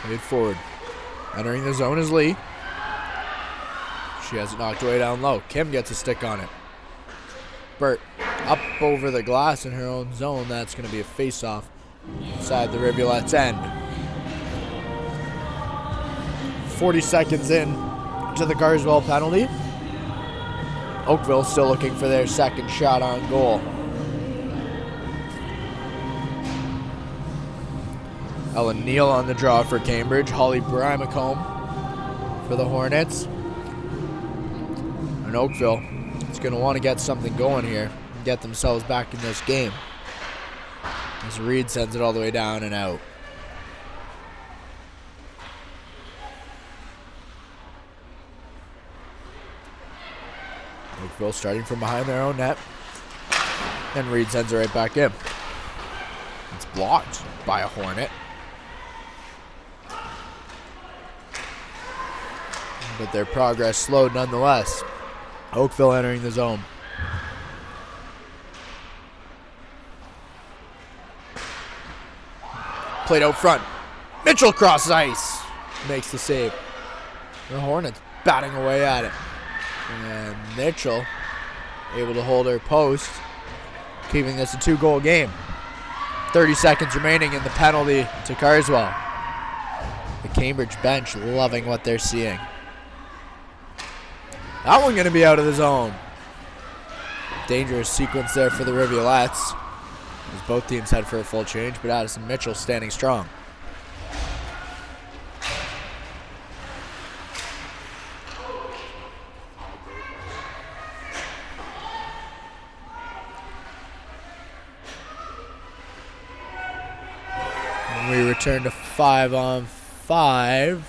Lead forward. Entering the zone is Lee. She has it knocked away down low. Kim gets a stick on it. Burt up over the glass in her own zone. That's going to be a face-off inside the Rivulettes' end. 40 seconds in to the Carswell penalty. Oakville still looking for their second shot on goal. Ellen Neal on the draw for Cambridge. Holly Brimacombe for the Hornets. And Oakville is going to want to get something going here and get themselves back in this game. As Reed sends it all the way down and out. Oakville starting from behind their own net. And Reed sends it right back in. It's blocked by a Hornet. But their progress slowed nonetheless. Oakville entering the zone. Played out front. Mitchell crosses ice. Makes the save. The Hornets batting away at it. And Mitchell able to hold her post, keeping this a 2-goal game. 30 seconds remaining in the penalty to Carswell. The Cambridge bench loving what they're seeing. That one going to be out of the zone. Dangerous sequence there for the Rivulettes, as both teams head for a full change, but Addison Mitchell standing strong. And we return to 5-on-5.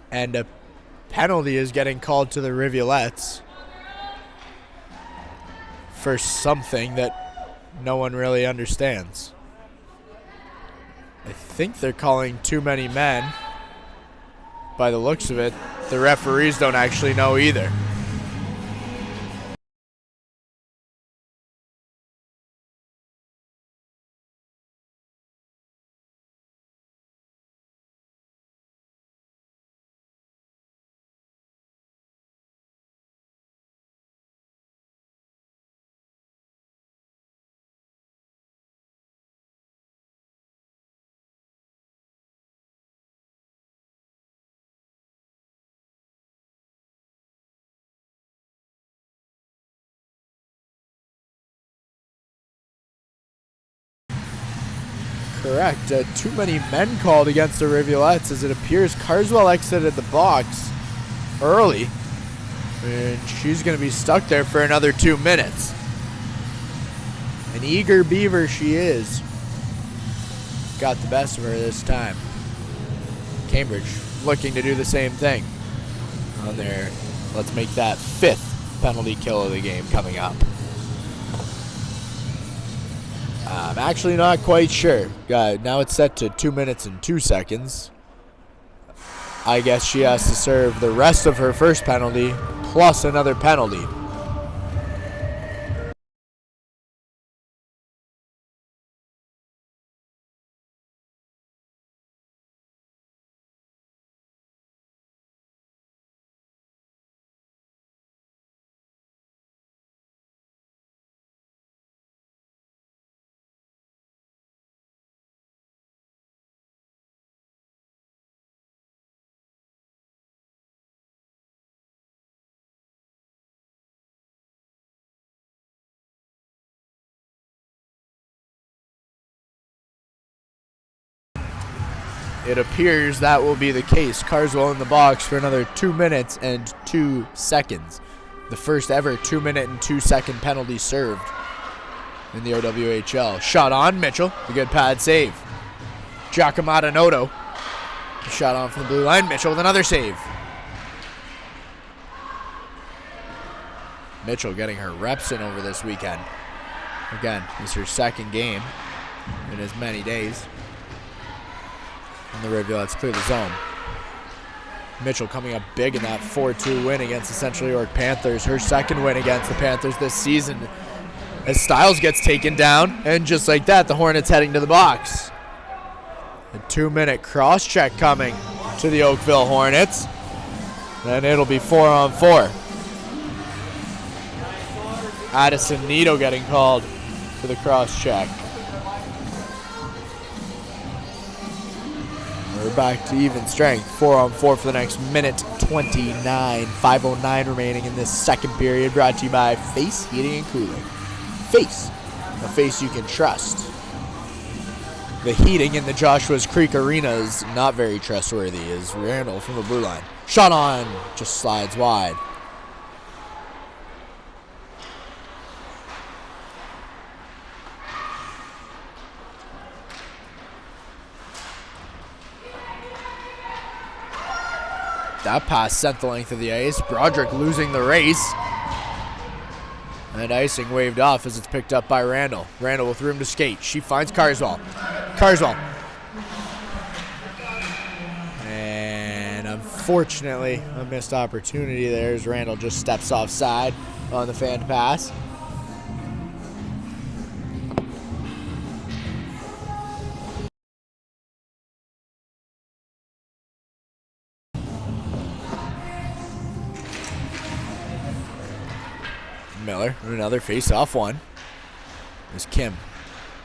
And a penalty is getting called to the Rivulettes for something that no one really understands. I think they're calling too many men. By the looks of it, the referees don't actually know either. Correct. Too many men called against the Rivulettes, as it appears Carswell exited the box early. And she's going to be stuck there for another 2 minutes. An eager beaver she is. Got the best of her this time. Cambridge looking to do the same thing on their, let's make that 5th penalty kill of the game coming up. I'm actually not quite sure. Now it's set to 2 minutes and 2 seconds. I guess she has to serve the rest of her first penalty plus another penalty. It appears that will be the case. Carswell in the box for another 2 minutes and 2 seconds. The first ever 2 minute and 2 second penalty served in the OWHL. Shot on Mitchell. A good pad save. Giacomotta Noto. Shot on from the blue line. Mitchell with another save. Mitchell getting her reps in over this weekend. Again, this is her second game in as many days. And the Rivulettes clear the zone. Mitchell coming up big in that 4-2 win against the Central York Panthers. Her second win against the Panthers this season. as Styles gets taken down, and just like that, the Hornets heading to the box. A 2-minute cross check coming to the Oakville Hornets. Then it'll be 4-on-4. Addison Nito getting called for the cross check. We're back to even strength. 4-on-4 for the next minute 29. 5:09 remaining in this second period. Brought to you by Face Heating and Cooling. Face, a face you can trust. The heating in the Joshua's Creek Arena is not very trustworthy, as Randall from the blue line. Shot on, just slides wide. That pass sent the length of the ice. Broderick losing the race. And icing waved off as it's picked up by Randall. Randall with room to skate. She finds Carswell. Carswell. And unfortunately, a missed opportunity there as Randall just steps offside on the fan pass. Miller, another face-off one. As Kim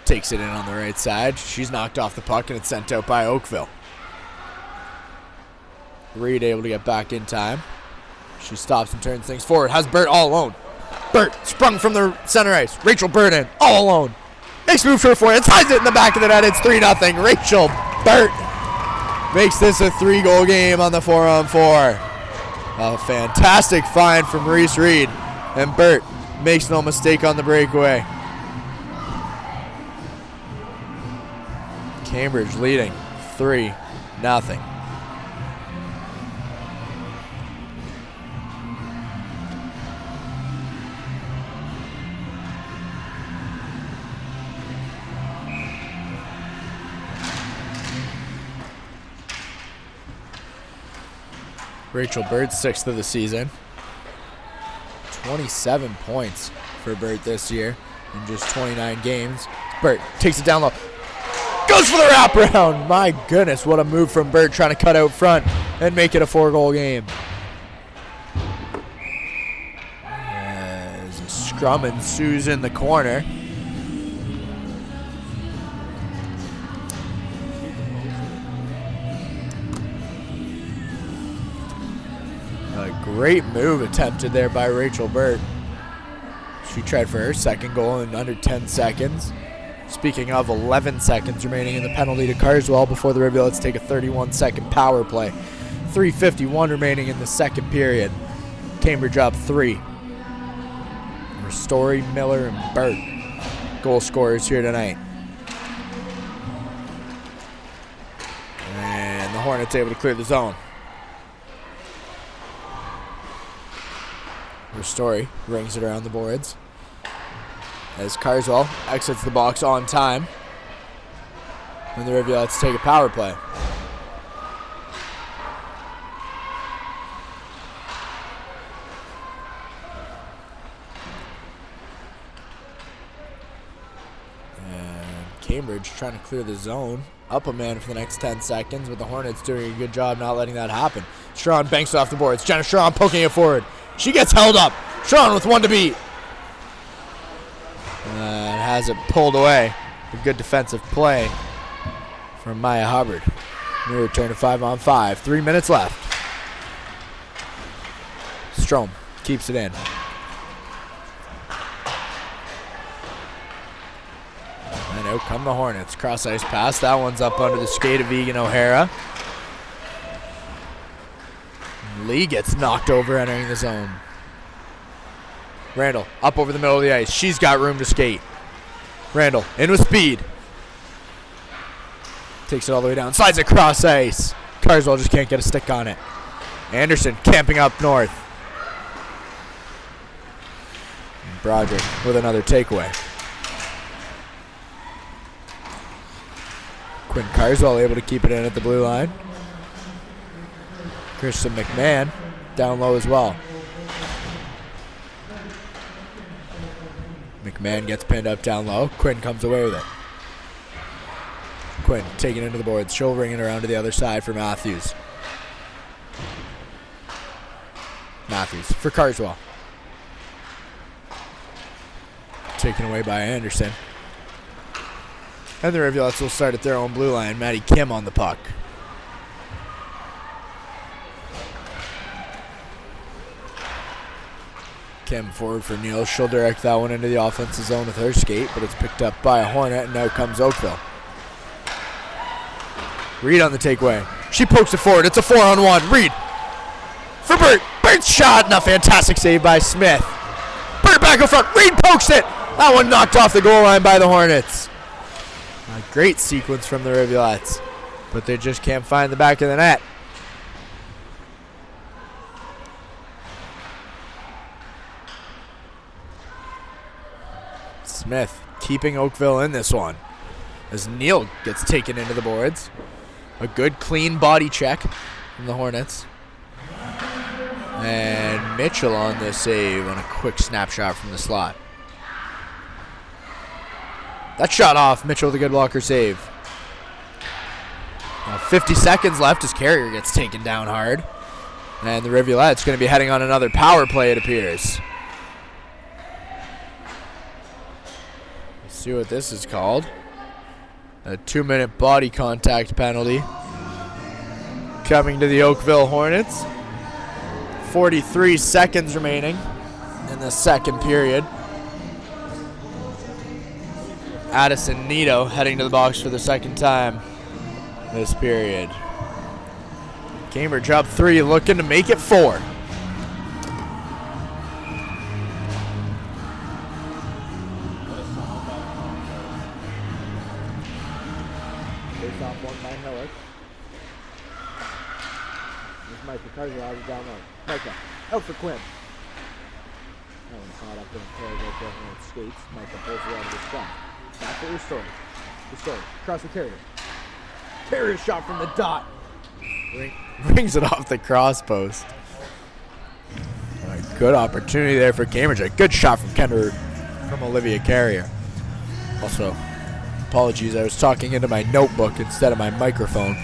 takes it in on the right side. She's knocked off the puck and it's sent out by Oakville. Reed able to get back in time. She stops and turns things forward. Has Burt all alone. Burt sprung from the center ice. Rachel Burt in, all alone. Makes move for a forehand, slides it in the back of the net. It's 3-0. Rachel Burt makes this a 3-goal game on the 4-on-4. A fantastic find from Reese Reed. And Burt makes no mistake on the breakaway. Cambridge leading 3-0. Rachel Burt, 6th of the season. 27 points for Burt this year in just 29 games. Burt takes it down low. Goes for the wraparound. My goodness, what a move from Burt, trying to cut out front and make it a 4-goal game. As a scrum ensues in the corner. Great move attempted there by Rachel Burt. She tried for her second goal in under 10 seconds. Speaking of, 11 seconds remaining in the penalty to Carswell before the Rivulettes take a 31-second power play. 3:51 remaining in the second period. Cambridge up 3. Story, Miller, and Burt, goal scorers here tonight. And the Hornets able to clear the zone. Story rings it around the boards as Carswell exits the box on time, and the Rivulettes take a power play. And Cambridge trying to clear the zone, up a man for the next 10 seconds, but the Hornets doing a good job not letting that happen. Sharon banks off the boards. Jenna Sharon poking it forward. She gets held up. Sharon with one to beat. And has it pulled away. A good defensive play from Maya Hubbard. New return to 5-on-5. 3 minutes left. Strom keeps it in. And out come the Hornets. Cross ice pass. That one's up under the skate of Egan O'Hara. Lee gets knocked over entering the zone. Randall up over the middle of the ice. She's got room to skate. Randall in with speed. Takes it all the way down. Slides across ice. Carswell just can't get a stick on it. Anderson camping up north. And Broderick with another takeaway. Quinn Carswell able to keep it in at the blue line. Kristen McMahon down low as well. McMahon gets pinned up down low. Quinn comes away with it. Quinn taking into the boards, shouldering it around to the other side for Matthews. Matthews for Carswell. Taken away by Anderson. And the Rivulettes will start at their own blue line. Maddie Kim on the puck. Kim forward for Neal. She'll direct that one into the offensive zone with her skate, but it's picked up by a Hornet, and now comes Oakville. Reed on the takeaway. She pokes it forward. It's a 4-on-1. Reed for Burt. Burt's shot, and a fantastic save by Smith. Burt back in front. Reed pokes it. That one knocked off the goal line by the Hornets. A great sequence from the Rivulettes, but they just can't find the back of the net. Smith keeping Oakville in this one as Neal gets taken into the boards. A good clean body check from the Hornets. And Mitchell on the save on a quick snapshot from the slot. That shot off. Mitchell with a good blocker save. Now 50 seconds left as Carrier gets taken down hard. And the Rivulettes going to be heading on another power play, it appears. Let's see what this is called. A 2-minute body contact penalty coming to the Oakville Hornets. 43 seconds remaining in the second period. Addison Nito heading to the box for the second time this period. Cambridge up 3, looking to make it 4. Face-off one by Hillick. This Micah Carswell is down low. Micah, out for Quinn. That one caught up in a play right there on its skates. Micah pulls it out of the shot. Back for Restore. Restore. Across the Carrier. Carrier shot from the dot. Rings it off the cross post. A good opportunity there for Cambridge. A good shot from from Olivia Carrier. Also, apologies, I was talking into my notebook instead of my microphone.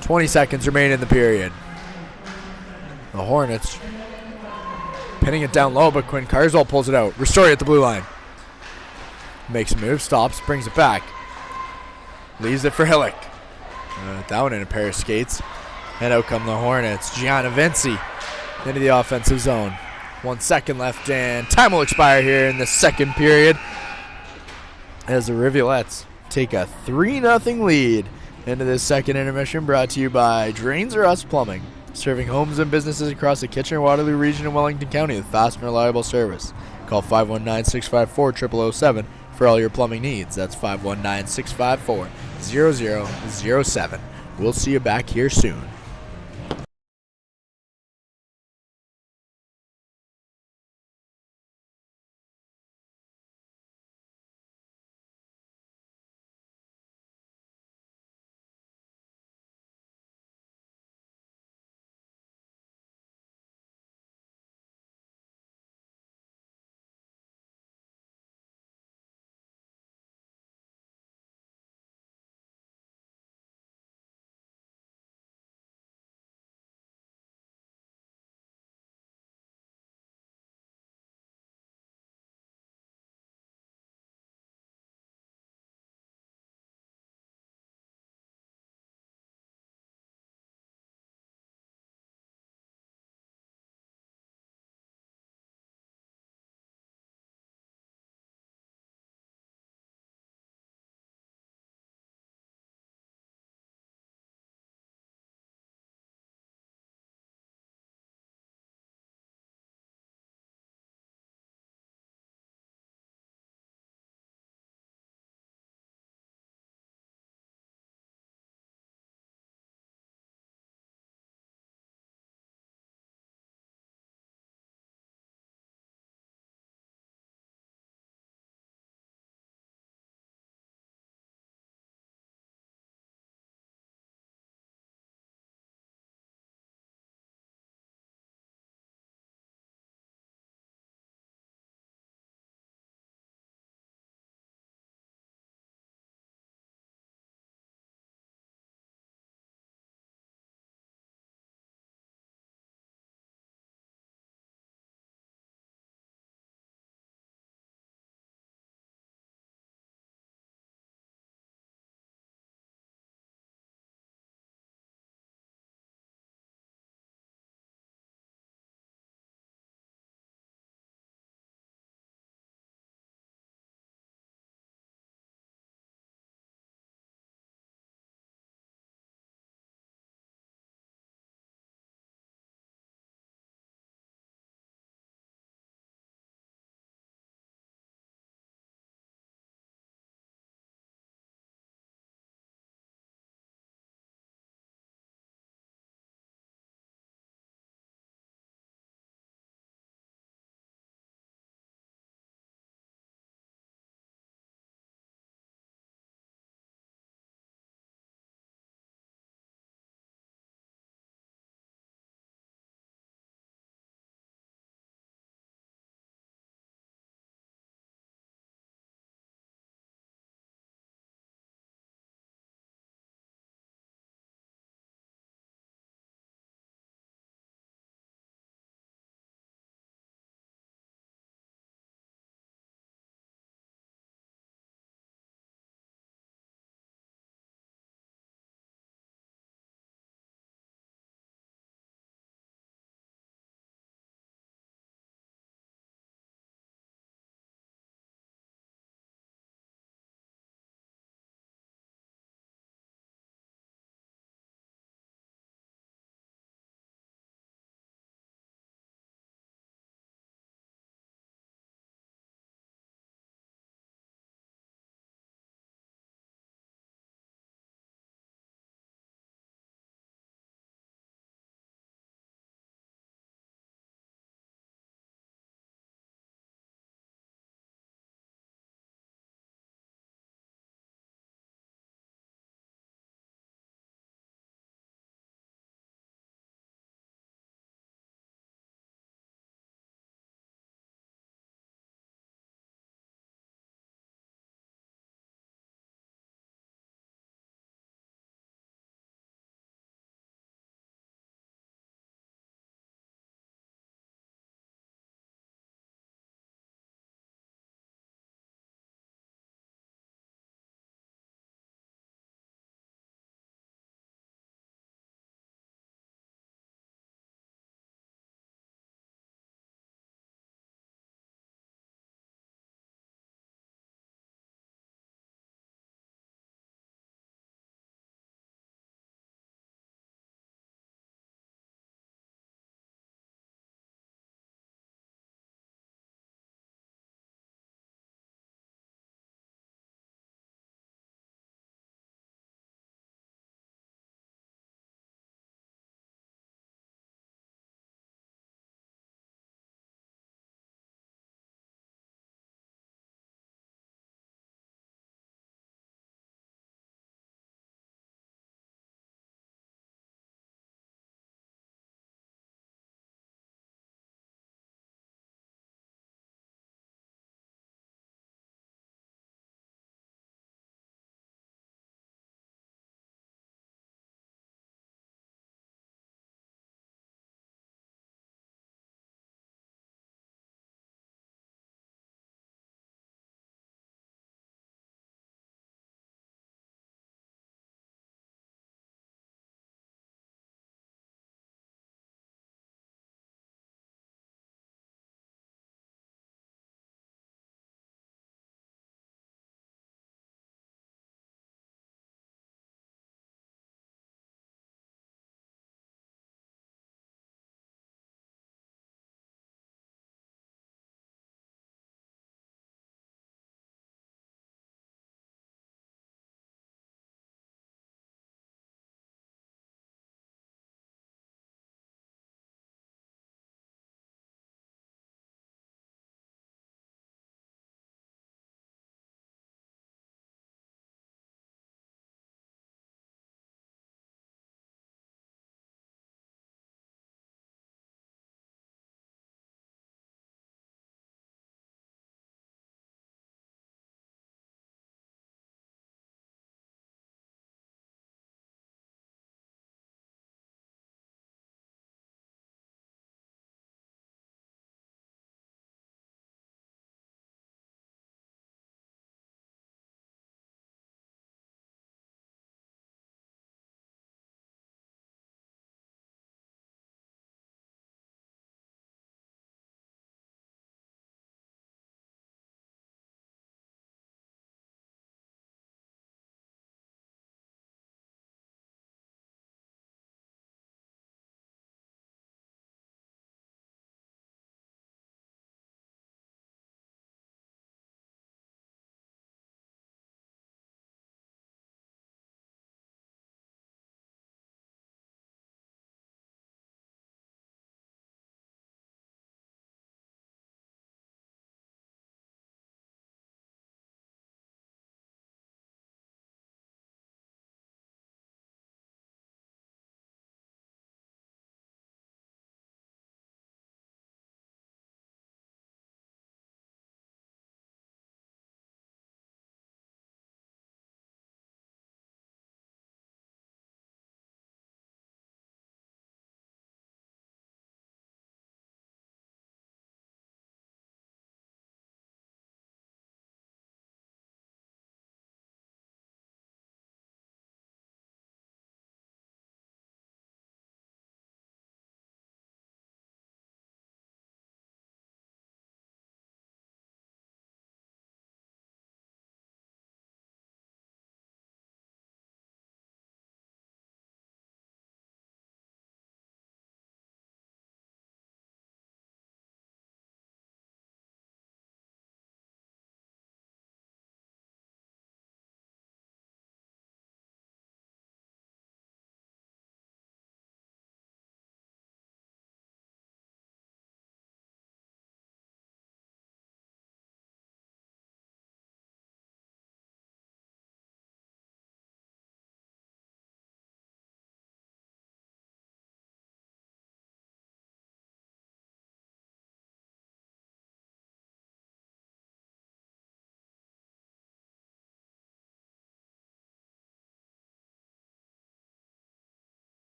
"20 seconds remain in the period. The Hornets pinning it down low, but Quinn Carswell pulls it out. Restore at the blue line. Makes a move, stops, brings it back. Leaves it for Hillick. That one in a pair of skates. And out come the Hornets. Gianna Vinci into the offensive zone. 1 second left, and time will expire here in the second period as the Rivulettes take a 3-0 lead into this second intermission, brought to you by Drains or Us Plumbing, serving homes and businesses across the Kitchener-Waterloo region and Wellington County with fast and reliable service. Call 519-654-0007 for all your plumbing needs. That's 519-654-0007. We'll see you back here soon.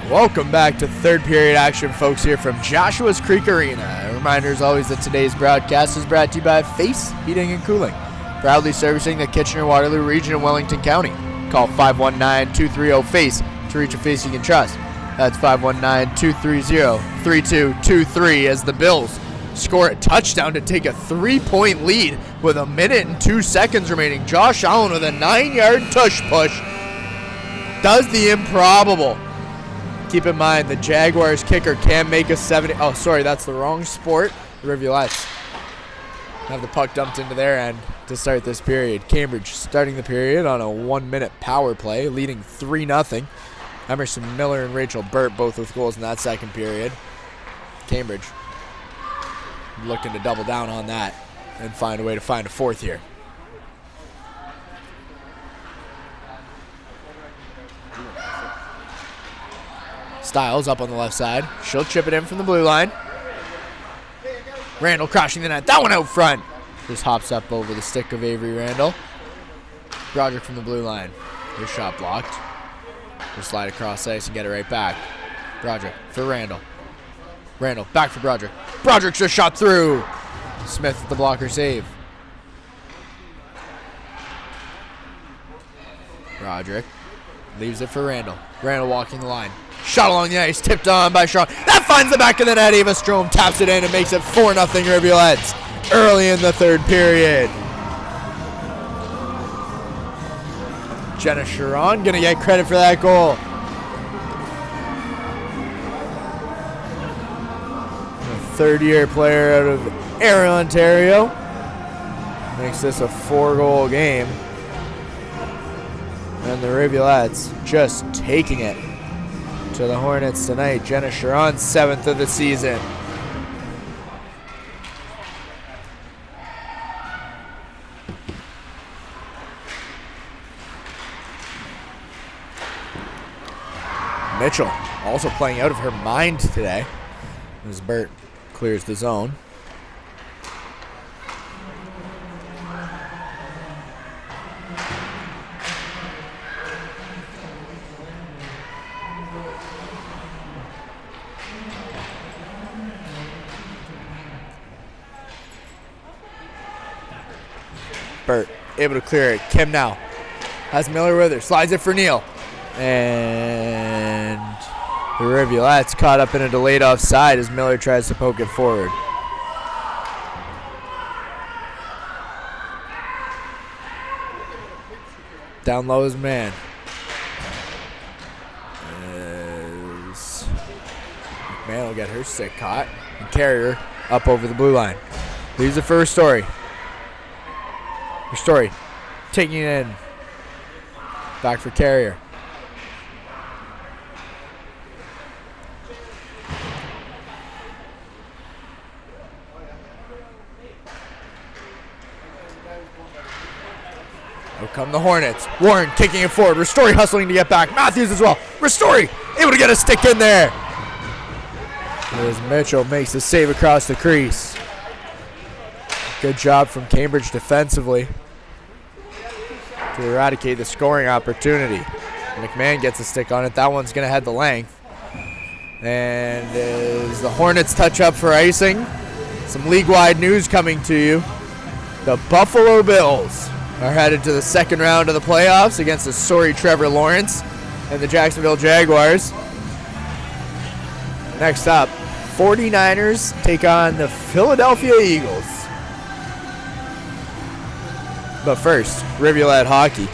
Welcome back to third period action, folks, here from Joshua's Creek Arena. A reminder, as always, that today's broadcast is brought to you by Face Heating and Cooling, proudly servicing the Kitchener-Waterloo region of Wellington County. Call 519-230-FACE to reach a face you can trust. That's 519-230-3223 as the Bills score a touchdown to take a 3-point lead with 1 minute and 2 seconds remaining. Josh Allen with a 9-yard tush push does the improbable. Keep in mind, the Jaguars kicker can make a 70. Oh, sorry, that's the wrong sport. The Rivulettes have the puck dumped into their end to start this period. Cambridge starting the period on a 1-minute power play, leading 3-0. Emerson Miller and Rachel Burt both with goals in that second period. Cambridge looking to double down on that and find a way to find a fourth here. Styles up on the left side. She'll chip it in from the blue line. Randall crashing the net. That one out front. Just hops up over the stick of Avery Randall. Broderick from the blue line. His shot blocked. Just slide across ice and get it right back. Broderick for Randall. Randall back for Broderick. Broderick just shot through. Smith with the blocker save. Broderick leaves it for Randall. Randall walking the line. Shot along the ice, tipped on by Shaw. That finds the back of the net. Ava Strome taps it in and makes it 4-0 Rivulettes early in the third period. Jenna Sharon going to get credit for that goal. A third-year player out of Erin, Ontario. Makes this a 4-goal game. And the Rivulettes just taking it to the Hornets tonight. Jenna Sharon, 7th of the season. Mitchell also playing out of her mind today as Burt clears the zone. Burt able to clear it. Kim now has Miller with her. Slides it for Neal. And the Rivulettes caught up in a delayed offside as Miller tries to poke it forward. Down low is man. As McMahon will get her stick caught and carry her up over the blue line. Leaves it for Ristori. Ristori taking it in. Back for Carrier. Out come the Hornets. Warren kicking it forward. Ristori hustling to get back. Matthews as well. Ristori able to get a stick in there. As Mitchell makes the save across the crease. Good job from Cambridge defensively to eradicate the scoring opportunity. McMahon gets a stick on it. That one's going to head the length. And as the Hornets touch up for icing, some league-wide news coming to you. The Buffalo Bills are headed to the second round of the playoffs against the sorry Trevor Lawrence and the Jacksonville Jaguars. Next up, 49ers take on the Philadelphia Eagles. But first, Rivulette hockey.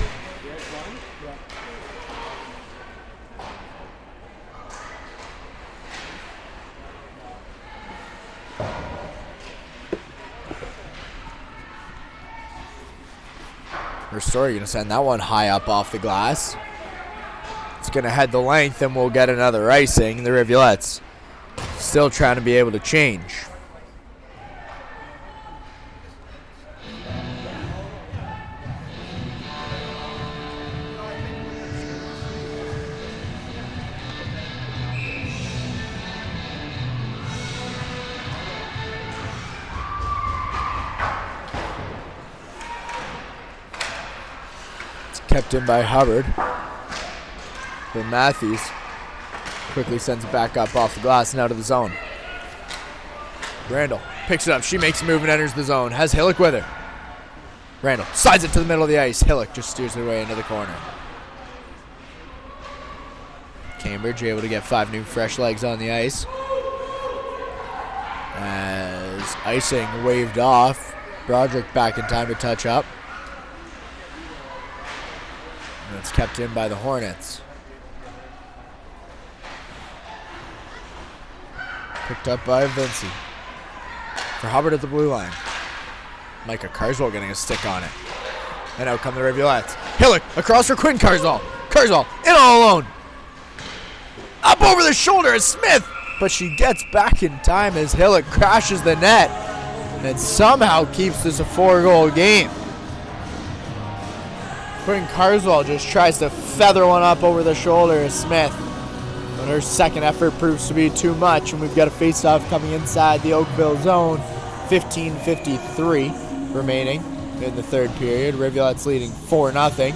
Ristori going to send that one high up off the glass. It's going to head the length and we'll get another icing. The Rivulettes still trying to be able to change. Kept in by Hubbard. But Matthews Quickly sends it back up off the glass and out of the zone. Randall picks it up. She makes a move and enters the zone. Has Hillock with her. Randall slides it to the middle of the ice. Hillock just steers it away into the corner. Cambridge able to get 5 new fresh legs on the ice. As icing waved off. Broderick back in time to touch up. And it's kept in by the Hornets. Picked up by Vinci. For Hubbard at the blue line. Micah Carswell getting a stick on it. And out come the Rivulettes. Hillock across for Quinn Carswell. Carswell in all alone. Up over the shoulder is Smith. But she gets back in time as Hillock crashes the net. And somehow keeps this a 4-goal game. Quinn Carswell just tries to feather one up over the shoulder of Smith. But her second effort proves to be too much, and we've got a face-off coming inside the Oakville zone. 15:53 remaining in the third period. Rivulettes leading 4-0.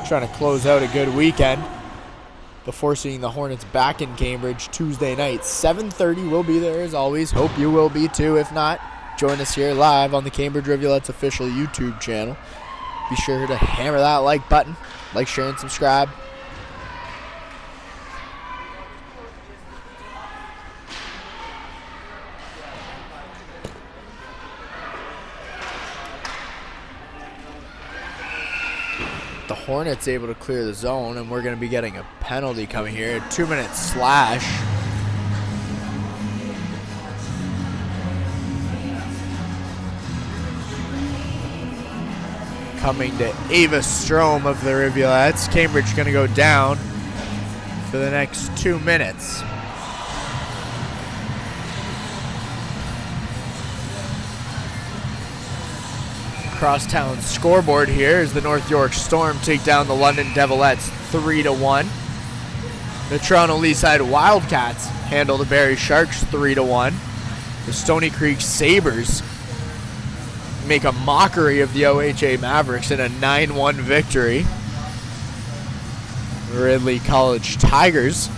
Trying to close out a good weekend before seeing the Hornets back in Cambridge Tuesday night. 7:30 will be there as always. Hope you will be too. If not, join us here live on the Cambridge Rivulettes official YouTube channel. Be sure to hammer that like button. Like, share, and subscribe. The Hornets able to clear the zone, and we're going to be getting a penalty coming here. A 2-minute slash. Coming to Ava Strom of the Rivulettes. Cambridge going to go down for the next 2 minutes. Crosstown scoreboard here as the North York Storm take down the London Devilettes 3-1. The Toronto Leaside Wildcats handle the Barrie Sharks 3-1. The Stony Creek Sabres make a mockery of the OHA Mavericks in a 9-1 victory. Ridley College Tigers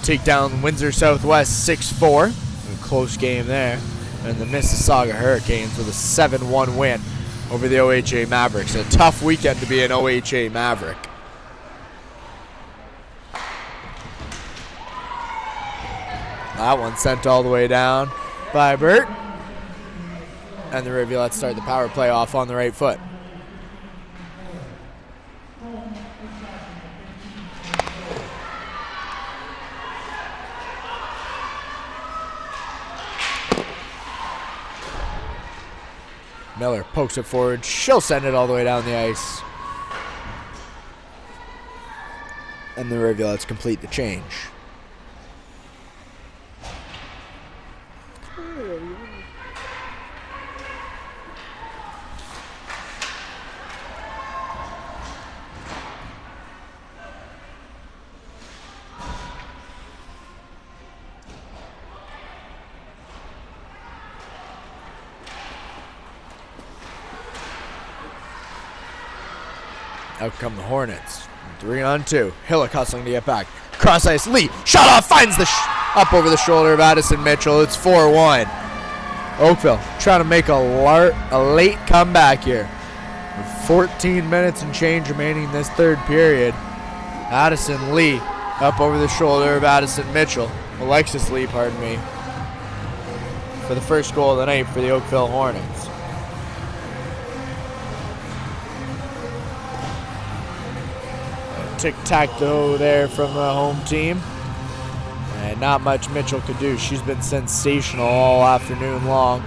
take down Windsor Southwest 6-4. A close game there. And the Mississauga Hurricanes with a 7-1 win over the OHA Mavericks. A tough weekend to be an OHA Maverick. That one sent all the way down by Burt. And the Rivulettes start the power play off on the right foot. Miller pokes it forward. She'll send it all the way down the ice. And the Rivulettes complete the change. Out come the Hornets. 3-on-2. Hillock hustling to get back. Cross ice. Lee. Shot off. Finds the up over the shoulder of Addison Mitchell. It's 4-1. Oakville trying to make a late comeback here. With 14 minutes and change remaining in this third period. Addison Lee up over the shoulder of Addison Mitchell. Alexis Lee, pardon me. For the first goal of the night for the Oakville Hornets. Tic-tac-toe there from the home team. And not much Mitchell could do. She's been sensational all afternoon long.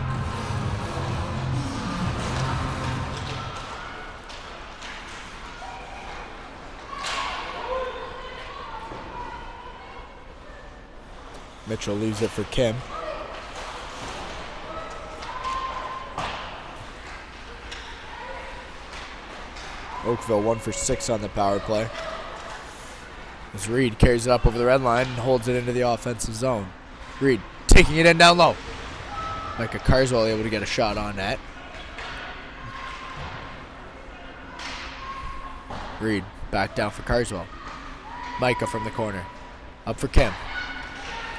Mitchell leaves it for Kim. Oakville 1 for 6 on the power play. As Reed carries it up over the red line and holds it into the offensive zone. Reed taking it in down low. Micah Carswell able to get a shot on net. Reed back down for Carswell. Micah from the corner. Up for Kim.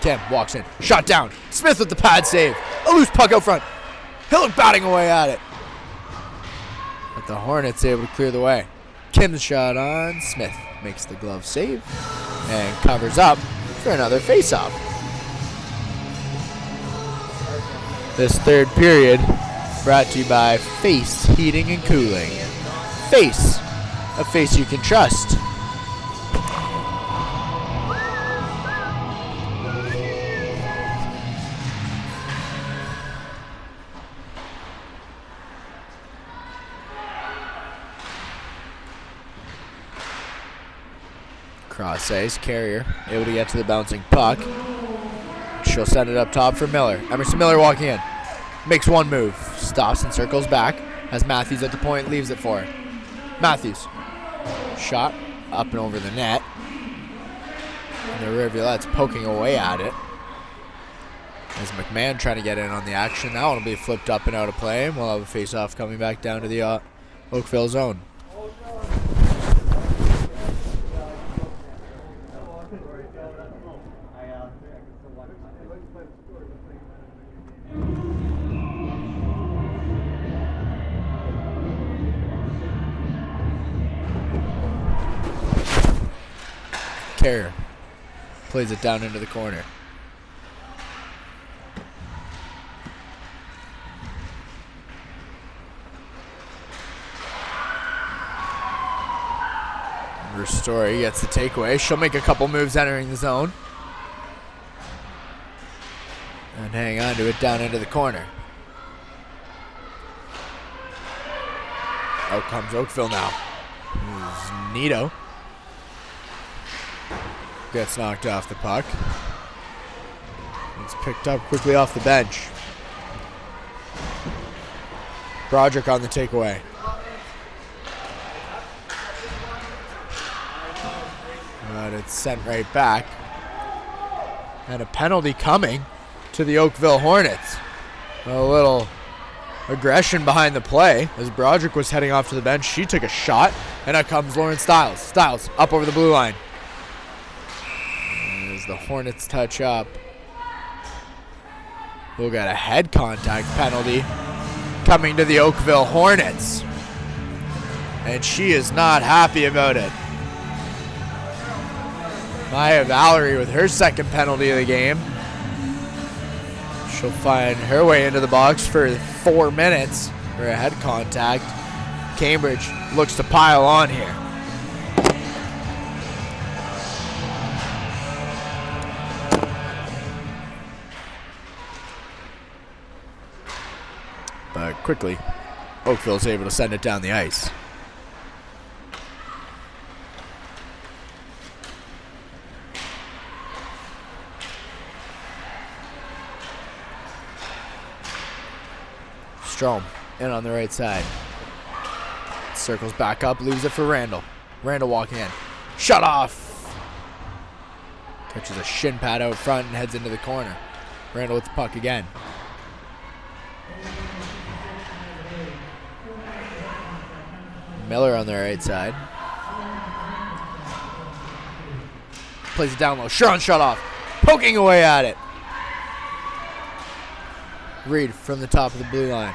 Kim walks in. Shot down. Smith with the pad save. A loose puck out front. Hillock batting away at it. But the Hornets able to clear the way. Kim's shot on Smith. Makes the glove save. And covers up for another face-off. This third period brought to you by Face Heating and Cooling. Face. A face you can trust. Cross ice, Carrier able to get to the bouncing puck. She'll send it up top for Miller. Emerson Miller walking in. Makes one move. Stops and circles back. Has Matthews at the point, leaves it for her. Matthews. Shot up and over the net. And the Rivulettes poking away at it. As McMahon trying to get in on the action. That one will be flipped up and out of play. And we'll have a face-off coming back down to the Oakville zone. Carrier plays it down into the corner. Story gets the takeaway. She'll make a couple moves entering the zone. And hang on to it down into the corner. Out comes Oakville now. Here's Nito. Gets knocked off the puck. It's picked up quickly off the bench. Broderick on the takeaway. But it's sent right back. And a penalty coming to the Oakville Hornets. A little aggression behind the play. As Broderick was heading off to the bench, she took a shot. And out comes Lauren Stiles. Stiles up over the blue line. As the Hornets touch up, we'll get a head contact penalty coming to the Oakville Hornets. And she is not happy about it. Maya Valerie with her second penalty of the game. She'll find her way into the box for 4 minutes for a head contact. Cambridge looks to pile on here. But quickly, Oakville's able to send it down the ice. Strom in on the right side. Circles back up, leaves it for Randall. Randall walking in. Shut off! Catches a shin pad out front and heads into the corner. Randall with the puck again. Miller on the right side. Plays it down low. Sharon shut off. Poking away at it. Reed from the top of the blue line.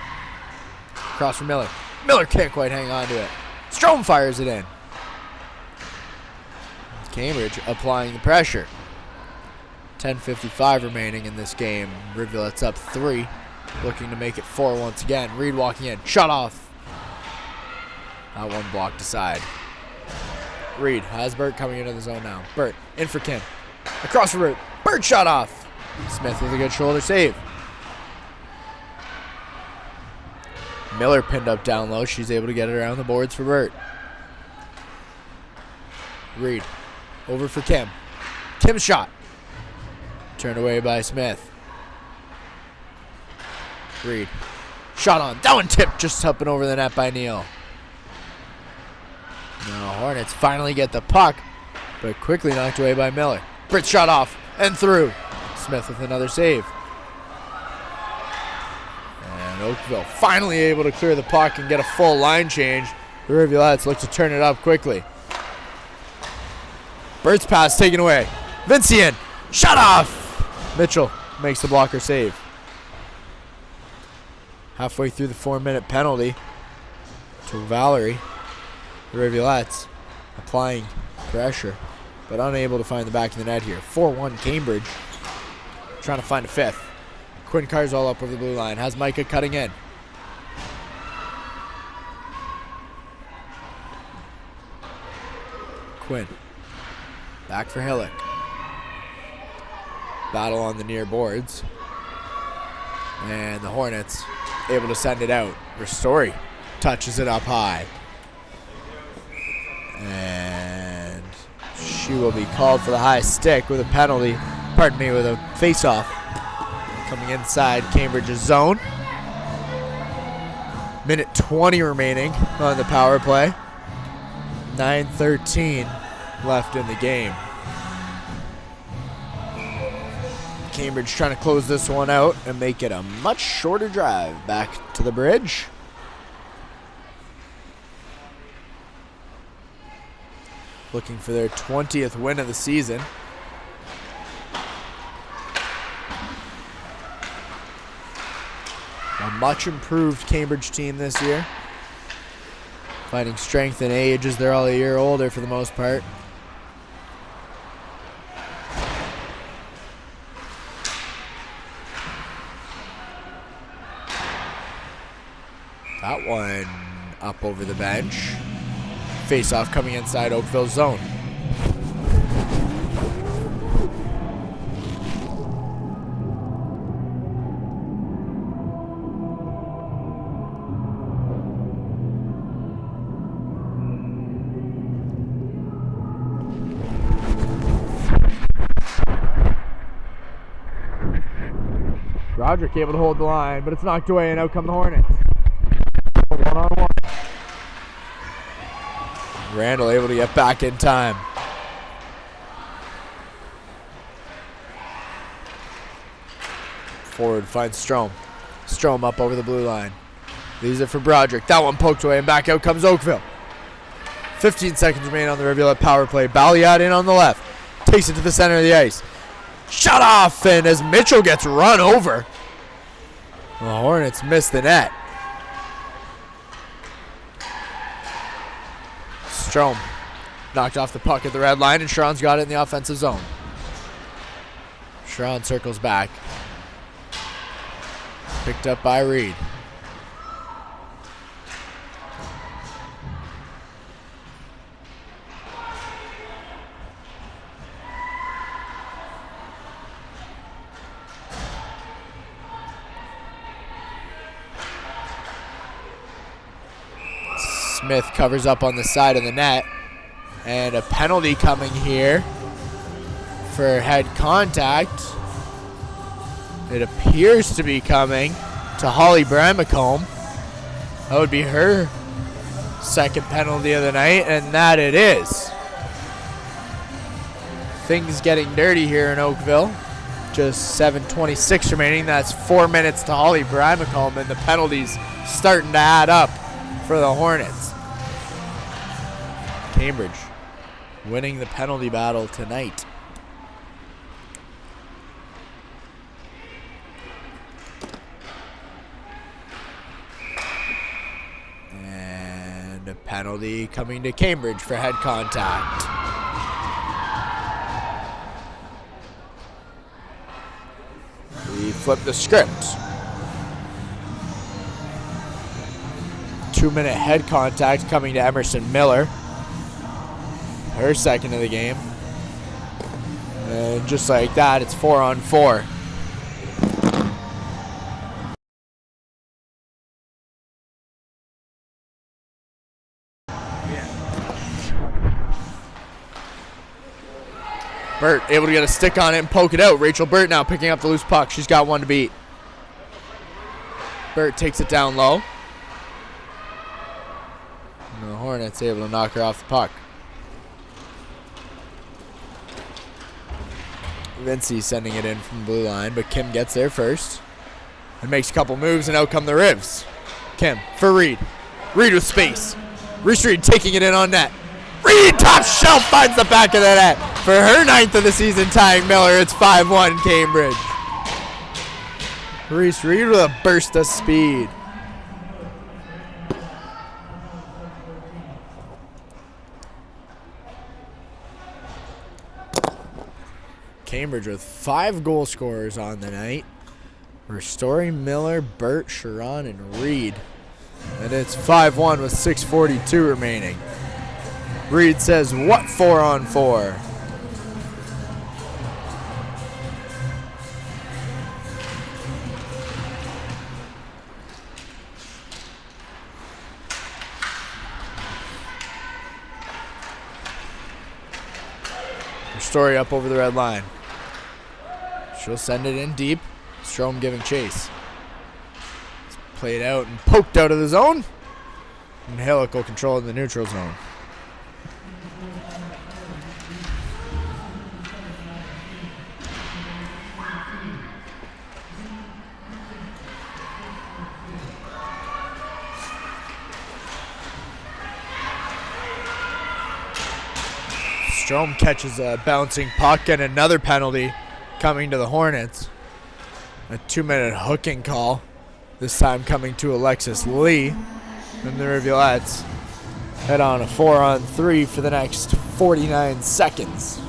Across from Miller. Miller can't quite hang on to it. Strom fires it in. Cambridge applying the pressure. 10:55 remaining in this game. Rivulettes up 3. Looking to make it 4 once again. Reed walking in. Shut off. That one blocked aside. Reed has Burt coming into the zone now. Burt in for Kim. Across from Burt. Burt shot off. Smith with a good shoulder save. Miller pinned up down low. She's able to get it around the boards for Burt. Reed over for Kim. Kim's shot. Turned away by Smith. Reed. Shot on. That one tipped just up and over the net by Neal. Now Hornets finally get the puck, but quickly knocked away by Miller. Britt shot off and through. Smith with another save. And Oakville finally able to clear the puck and get a full line change. The Rivulettes look to turn it up quickly. Burt's pass taken away. Vincian shot off. Mitchell makes the blocker save. Halfway through the 4-minute penalty to Valerie. The Rivulettes applying pressure, but unable to find the back of the net here. 4-1 Cambridge. Trying to find a fifth. Quinn Carr's all up over the blue line. Has Micah cutting in. Quinn. Back for Hillick. Battle on the near boards. And the Hornets able to send it out. Ristori touches it up high. And she will be called for the high stick with a penalty. Pardon me, with a face-off. Coming inside Cambridge's zone. Minute 20 remaining on the power play. 9:13 left in the game. Cambridge trying to close this one out and make it a much shorter drive back to the bridge. Looking for their 20th win of the season. A much improved Cambridge team this year. Finding strength in age as they're all a year older for the most part. That one up over the bench. Face-off coming inside Oakville's zone. Roderick able to hold the line, but it's knocked away and out come the Hornets. One-on-one. Randall able to get back in time. Forward finds Strom. Strom up over the blue line. Leaves it for Broderick. That one poked away and back out comes Oakville. 15 seconds remain on the Rivulet power play. Balliad in on the left. Takes it to the center of the ice. Shut off, and as Mitchell gets run over, the Hornets miss the net. Strom knocked off the puck at the red line, and Sharon's got it in the offensive zone. Sharon circles back. Picked up by Reed. Smith covers up on the side of the net, and a penalty coming here for head contact. It appears to be coming to Holly Bramacombe. That would be her second penalty of the night, and that it is. Things getting dirty here in Oakville. Just 7:26 remaining. That's 4 minutes to Holly Bramacombe, and the penalties starting to add up for the Hornets. Cambridge winning the penalty battle tonight. And a penalty coming to Cambridge for head contact. We flip the script. 2-minute head contact coming to Emerson Miller. Her second of the game. And just like that, it's 4-on-4. Burt able to get a stick on it and poke it out. Rachel Burt now picking up the loose puck. She's got one to beat. Burt takes it down low. And the Hornets able to knock her off the puck. Vinci sending it in from the blue line, but Kim gets there first and makes a couple moves, and out come the Rivs. Kim for Reed. Reed with space. Reed taking it in on net. Reed top shelf finds the back of the net. For her 9th of the season, tying Miller, it's 5-1 Cambridge. Reese Reed with a burst of speed. Cambridge with 5 goal scorers on the night. Ristori, Miller, Burt, Sharon, and Reed. And it's 5-1 with 6:42 remaining. Reed says, what 4-on-4? Ristori up over the red line. She'll send it in deep. Strom giving chase. It's played out and poked out of the zone. And Hillock will control in the neutral zone. Strom catches a bouncing puck and another penalty coming to the Hornets. A 2-minute hooking call, this time coming to Alexis Lee. And the Rivulettes head on a 4-on-3 for the next 49 seconds.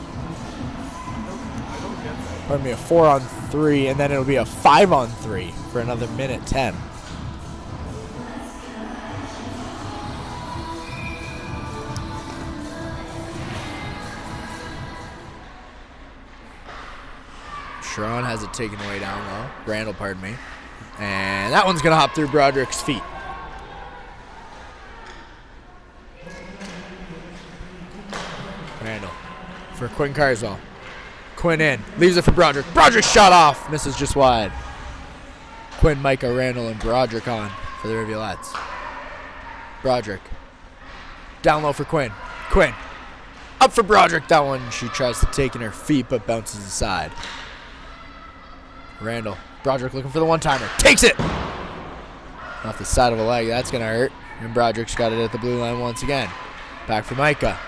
Pardon me, a 4-on-3, and then it'll be a 5-on-3 for another minute 10. Sharon has it taken away down low. Randall, pardon me. And that one's going to hop through Broderick's feet. Randall for Quinn Carswell. Quinn in. Leaves it for Broderick. Broderick shot off. Misses just wide. Quinn, Micah, Randall, and Broderick on for the Rivulettes. Broderick. Down low for Quinn. Quinn. Up for Broderick. That one she tries to take in her feet but bounces aside. Randall. Broderick looking for the one-timer. Takes it! Off the side of a leg. That's going to hurt. And Broderick's got it at the blue line once again. Back for Micah.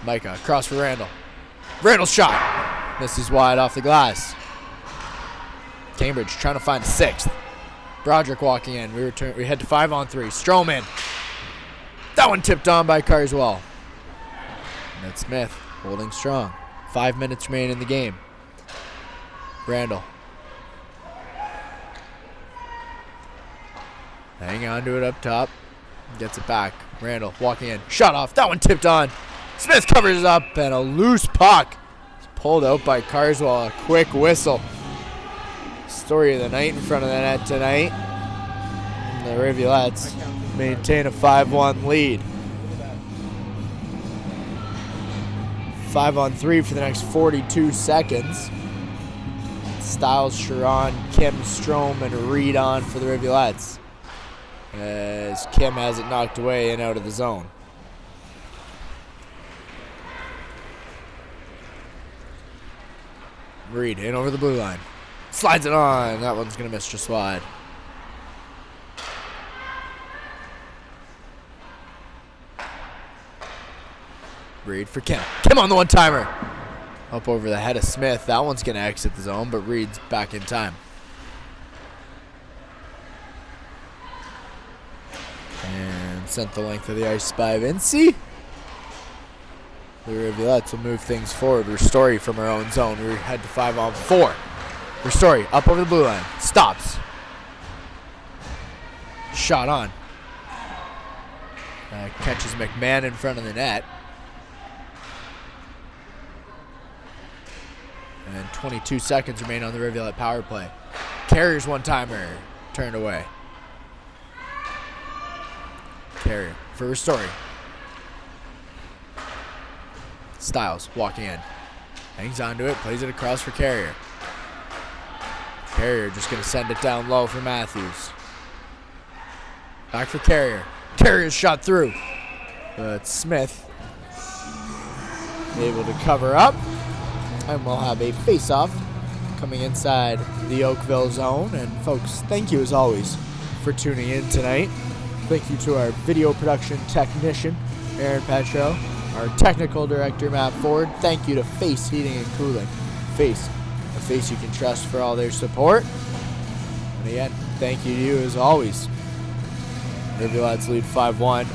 Micah across for Randall. Randall's shot. Misses wide off the glass. Cambridge trying to find a 6th. Broderick walking in. We head to 5-on-3. Strom in. That one tipped on by Carswell. And that's Smith holding strong. 5 minutes remain in the game. Randall. Hang on to it up top. Gets it back. Randall walking in. Shot off. That one tipped on. Smith covers it up and a loose puck. It's pulled out by Carswell. A quick whistle. Story of the night in front of the net tonight. And the Rivulettes maintain a 5-1 lead. 5-on-3 for the next 42 seconds. Stiles, Sharon, Kim, Strom, and Reed on for the Rivulettes. As Kim has it knocked away and out of the zone. Reed in over the blue line. Slides it on. That one's going to miss just wide. Reed for Kim. Kim on the one-timer. Up over the head of Smith. That one's going to exit the zone, but Reed's back in time. And sent the length of the ice by Vinci. The Rivulettes will move things forward. Ristori from our own zone. We head to 5-on-4. Ristori up over the blue line. Stops. Shot on. Catches McMahon in front of the net. And 22 seconds remain on the Rivulette power play. Carrier's one-timer. Turned away. Carrier for Ristori. Stiles walking in. Hangs onto it. Plays it across for Carrier. Carrier just going to send it down low for Matthews. Back for Carrier. Carrier's shot through. But Smith able to cover up. And we'll have a face-off coming inside the Oakville zone. And folks, thank you as always for tuning in tonight. Thank you to our video production technician, Aaron Petro, our technical director, Matt Ford. Thank you to Face Heating and Cooling. Face, a face you can trust for all their support. And again, thank you to you as always. Rivulettes lead 5-1.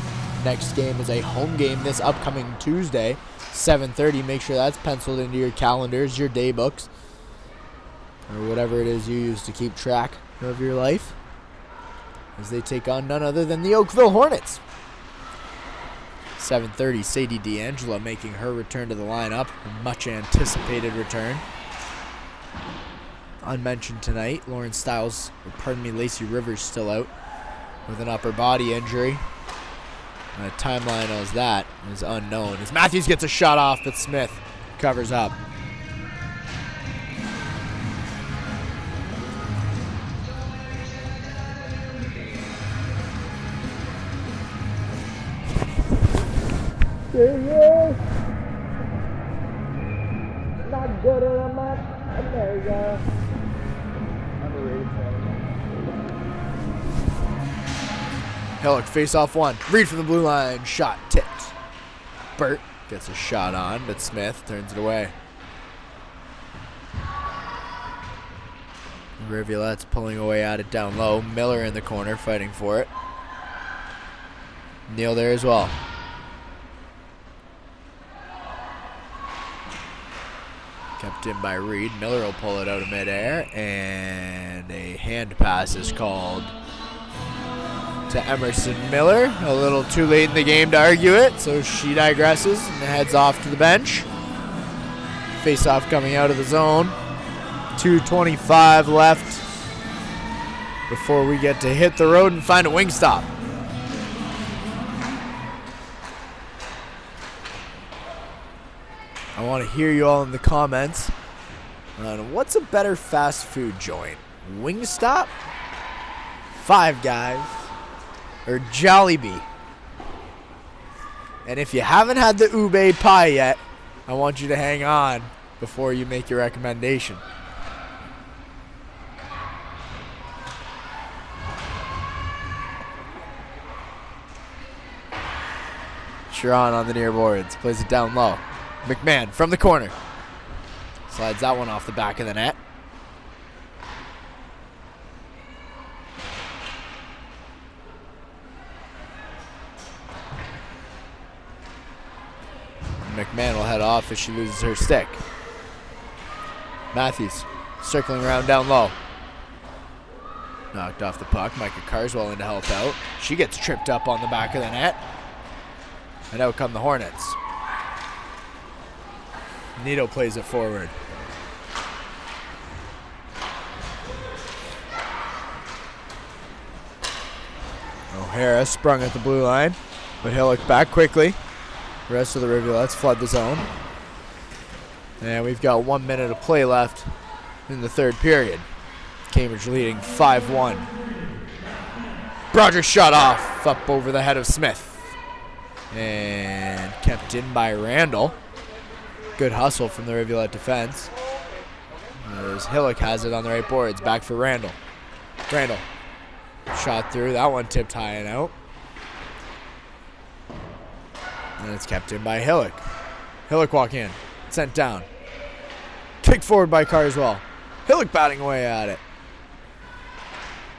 Next game is a home game this upcoming Tuesday, 7:30. Make sure that's penciled into your calendars, your day books, or whatever it is you use to keep track of your life, as they take on none other than the Oakville Hornets. 7:30, Sadie D'Angelo making her return to the lineup, a much anticipated return. Unmentioned tonight, Lacey Rivers still out with an upper body injury. The timeline of that is unknown, as Matthews gets a shot off, but Smith covers up. Not good enough. There you go. Hillock face off one. Reed from the blue line. Shot tipped. Burt gets a shot on, but Smith turns it away. Rivulettes pulling away at it down low. Miller in the corner fighting for it. Neal there as well. Kept in by Reed. Miller will pull it out of midair, and a hand pass is called to Emerson Miller. A little too late in the game to argue it, so she digresses and heads off to the bench. Face-off coming out of the zone. 2:25 left before we get to hit the road and find a wing stop. I want to hear you all in the comments on what's a better fast food joint, Wingstop, Five Guys, or Jollibee. And if you haven't had the ube pie yet, I want you to hang on before you make your recommendation. Sharon on the near boards, plays it down low. McMahon from the corner. Slides that one off the back of the net. McMahon will head off as she loses her stick. Matthews circling around down low. Knocked off the puck. Micah Carswell in to help out. She gets tripped up on the back of the net. And out come the Hornets. Nito plays it forward. O'Hara sprung at the blue line, but Hillock back quickly. The rest of the Rivulettes flood the zone. And we've got 1 minute of play left in the third period. Cambridge leading 5-1. Broderick shot off up over the head of Smith. And kept in by Randall. Good hustle from the Rivulette defense. As Hillock has it on the right boards. Back for Randall. Randall. Shot through. That one tipped high and out. And it's kept in by Hillock. Hillock walk in. Sent down. Kicked forward by Carswell. Hillock batting away at it.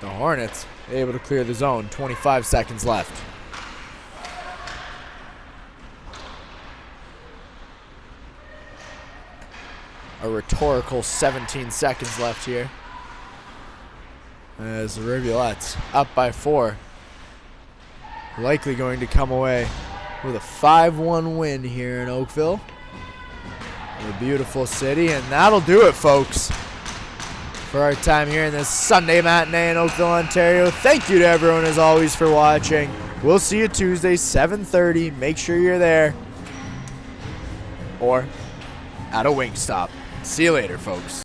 The Hornets able to clear the zone. 25 seconds left. A rhetorical 17 seconds left here, as the Rivulettes up by 4. Likely going to come away with a 5-1 win here in Oakville. A beautiful city, and that'll do it, folks, for our time here in this Sunday matinee in Oakville, Ontario. Thank you to everyone, as always, for watching. We'll see you Tuesday, 7:30. Make sure you're there, or at a Wingstop. See you later, folks.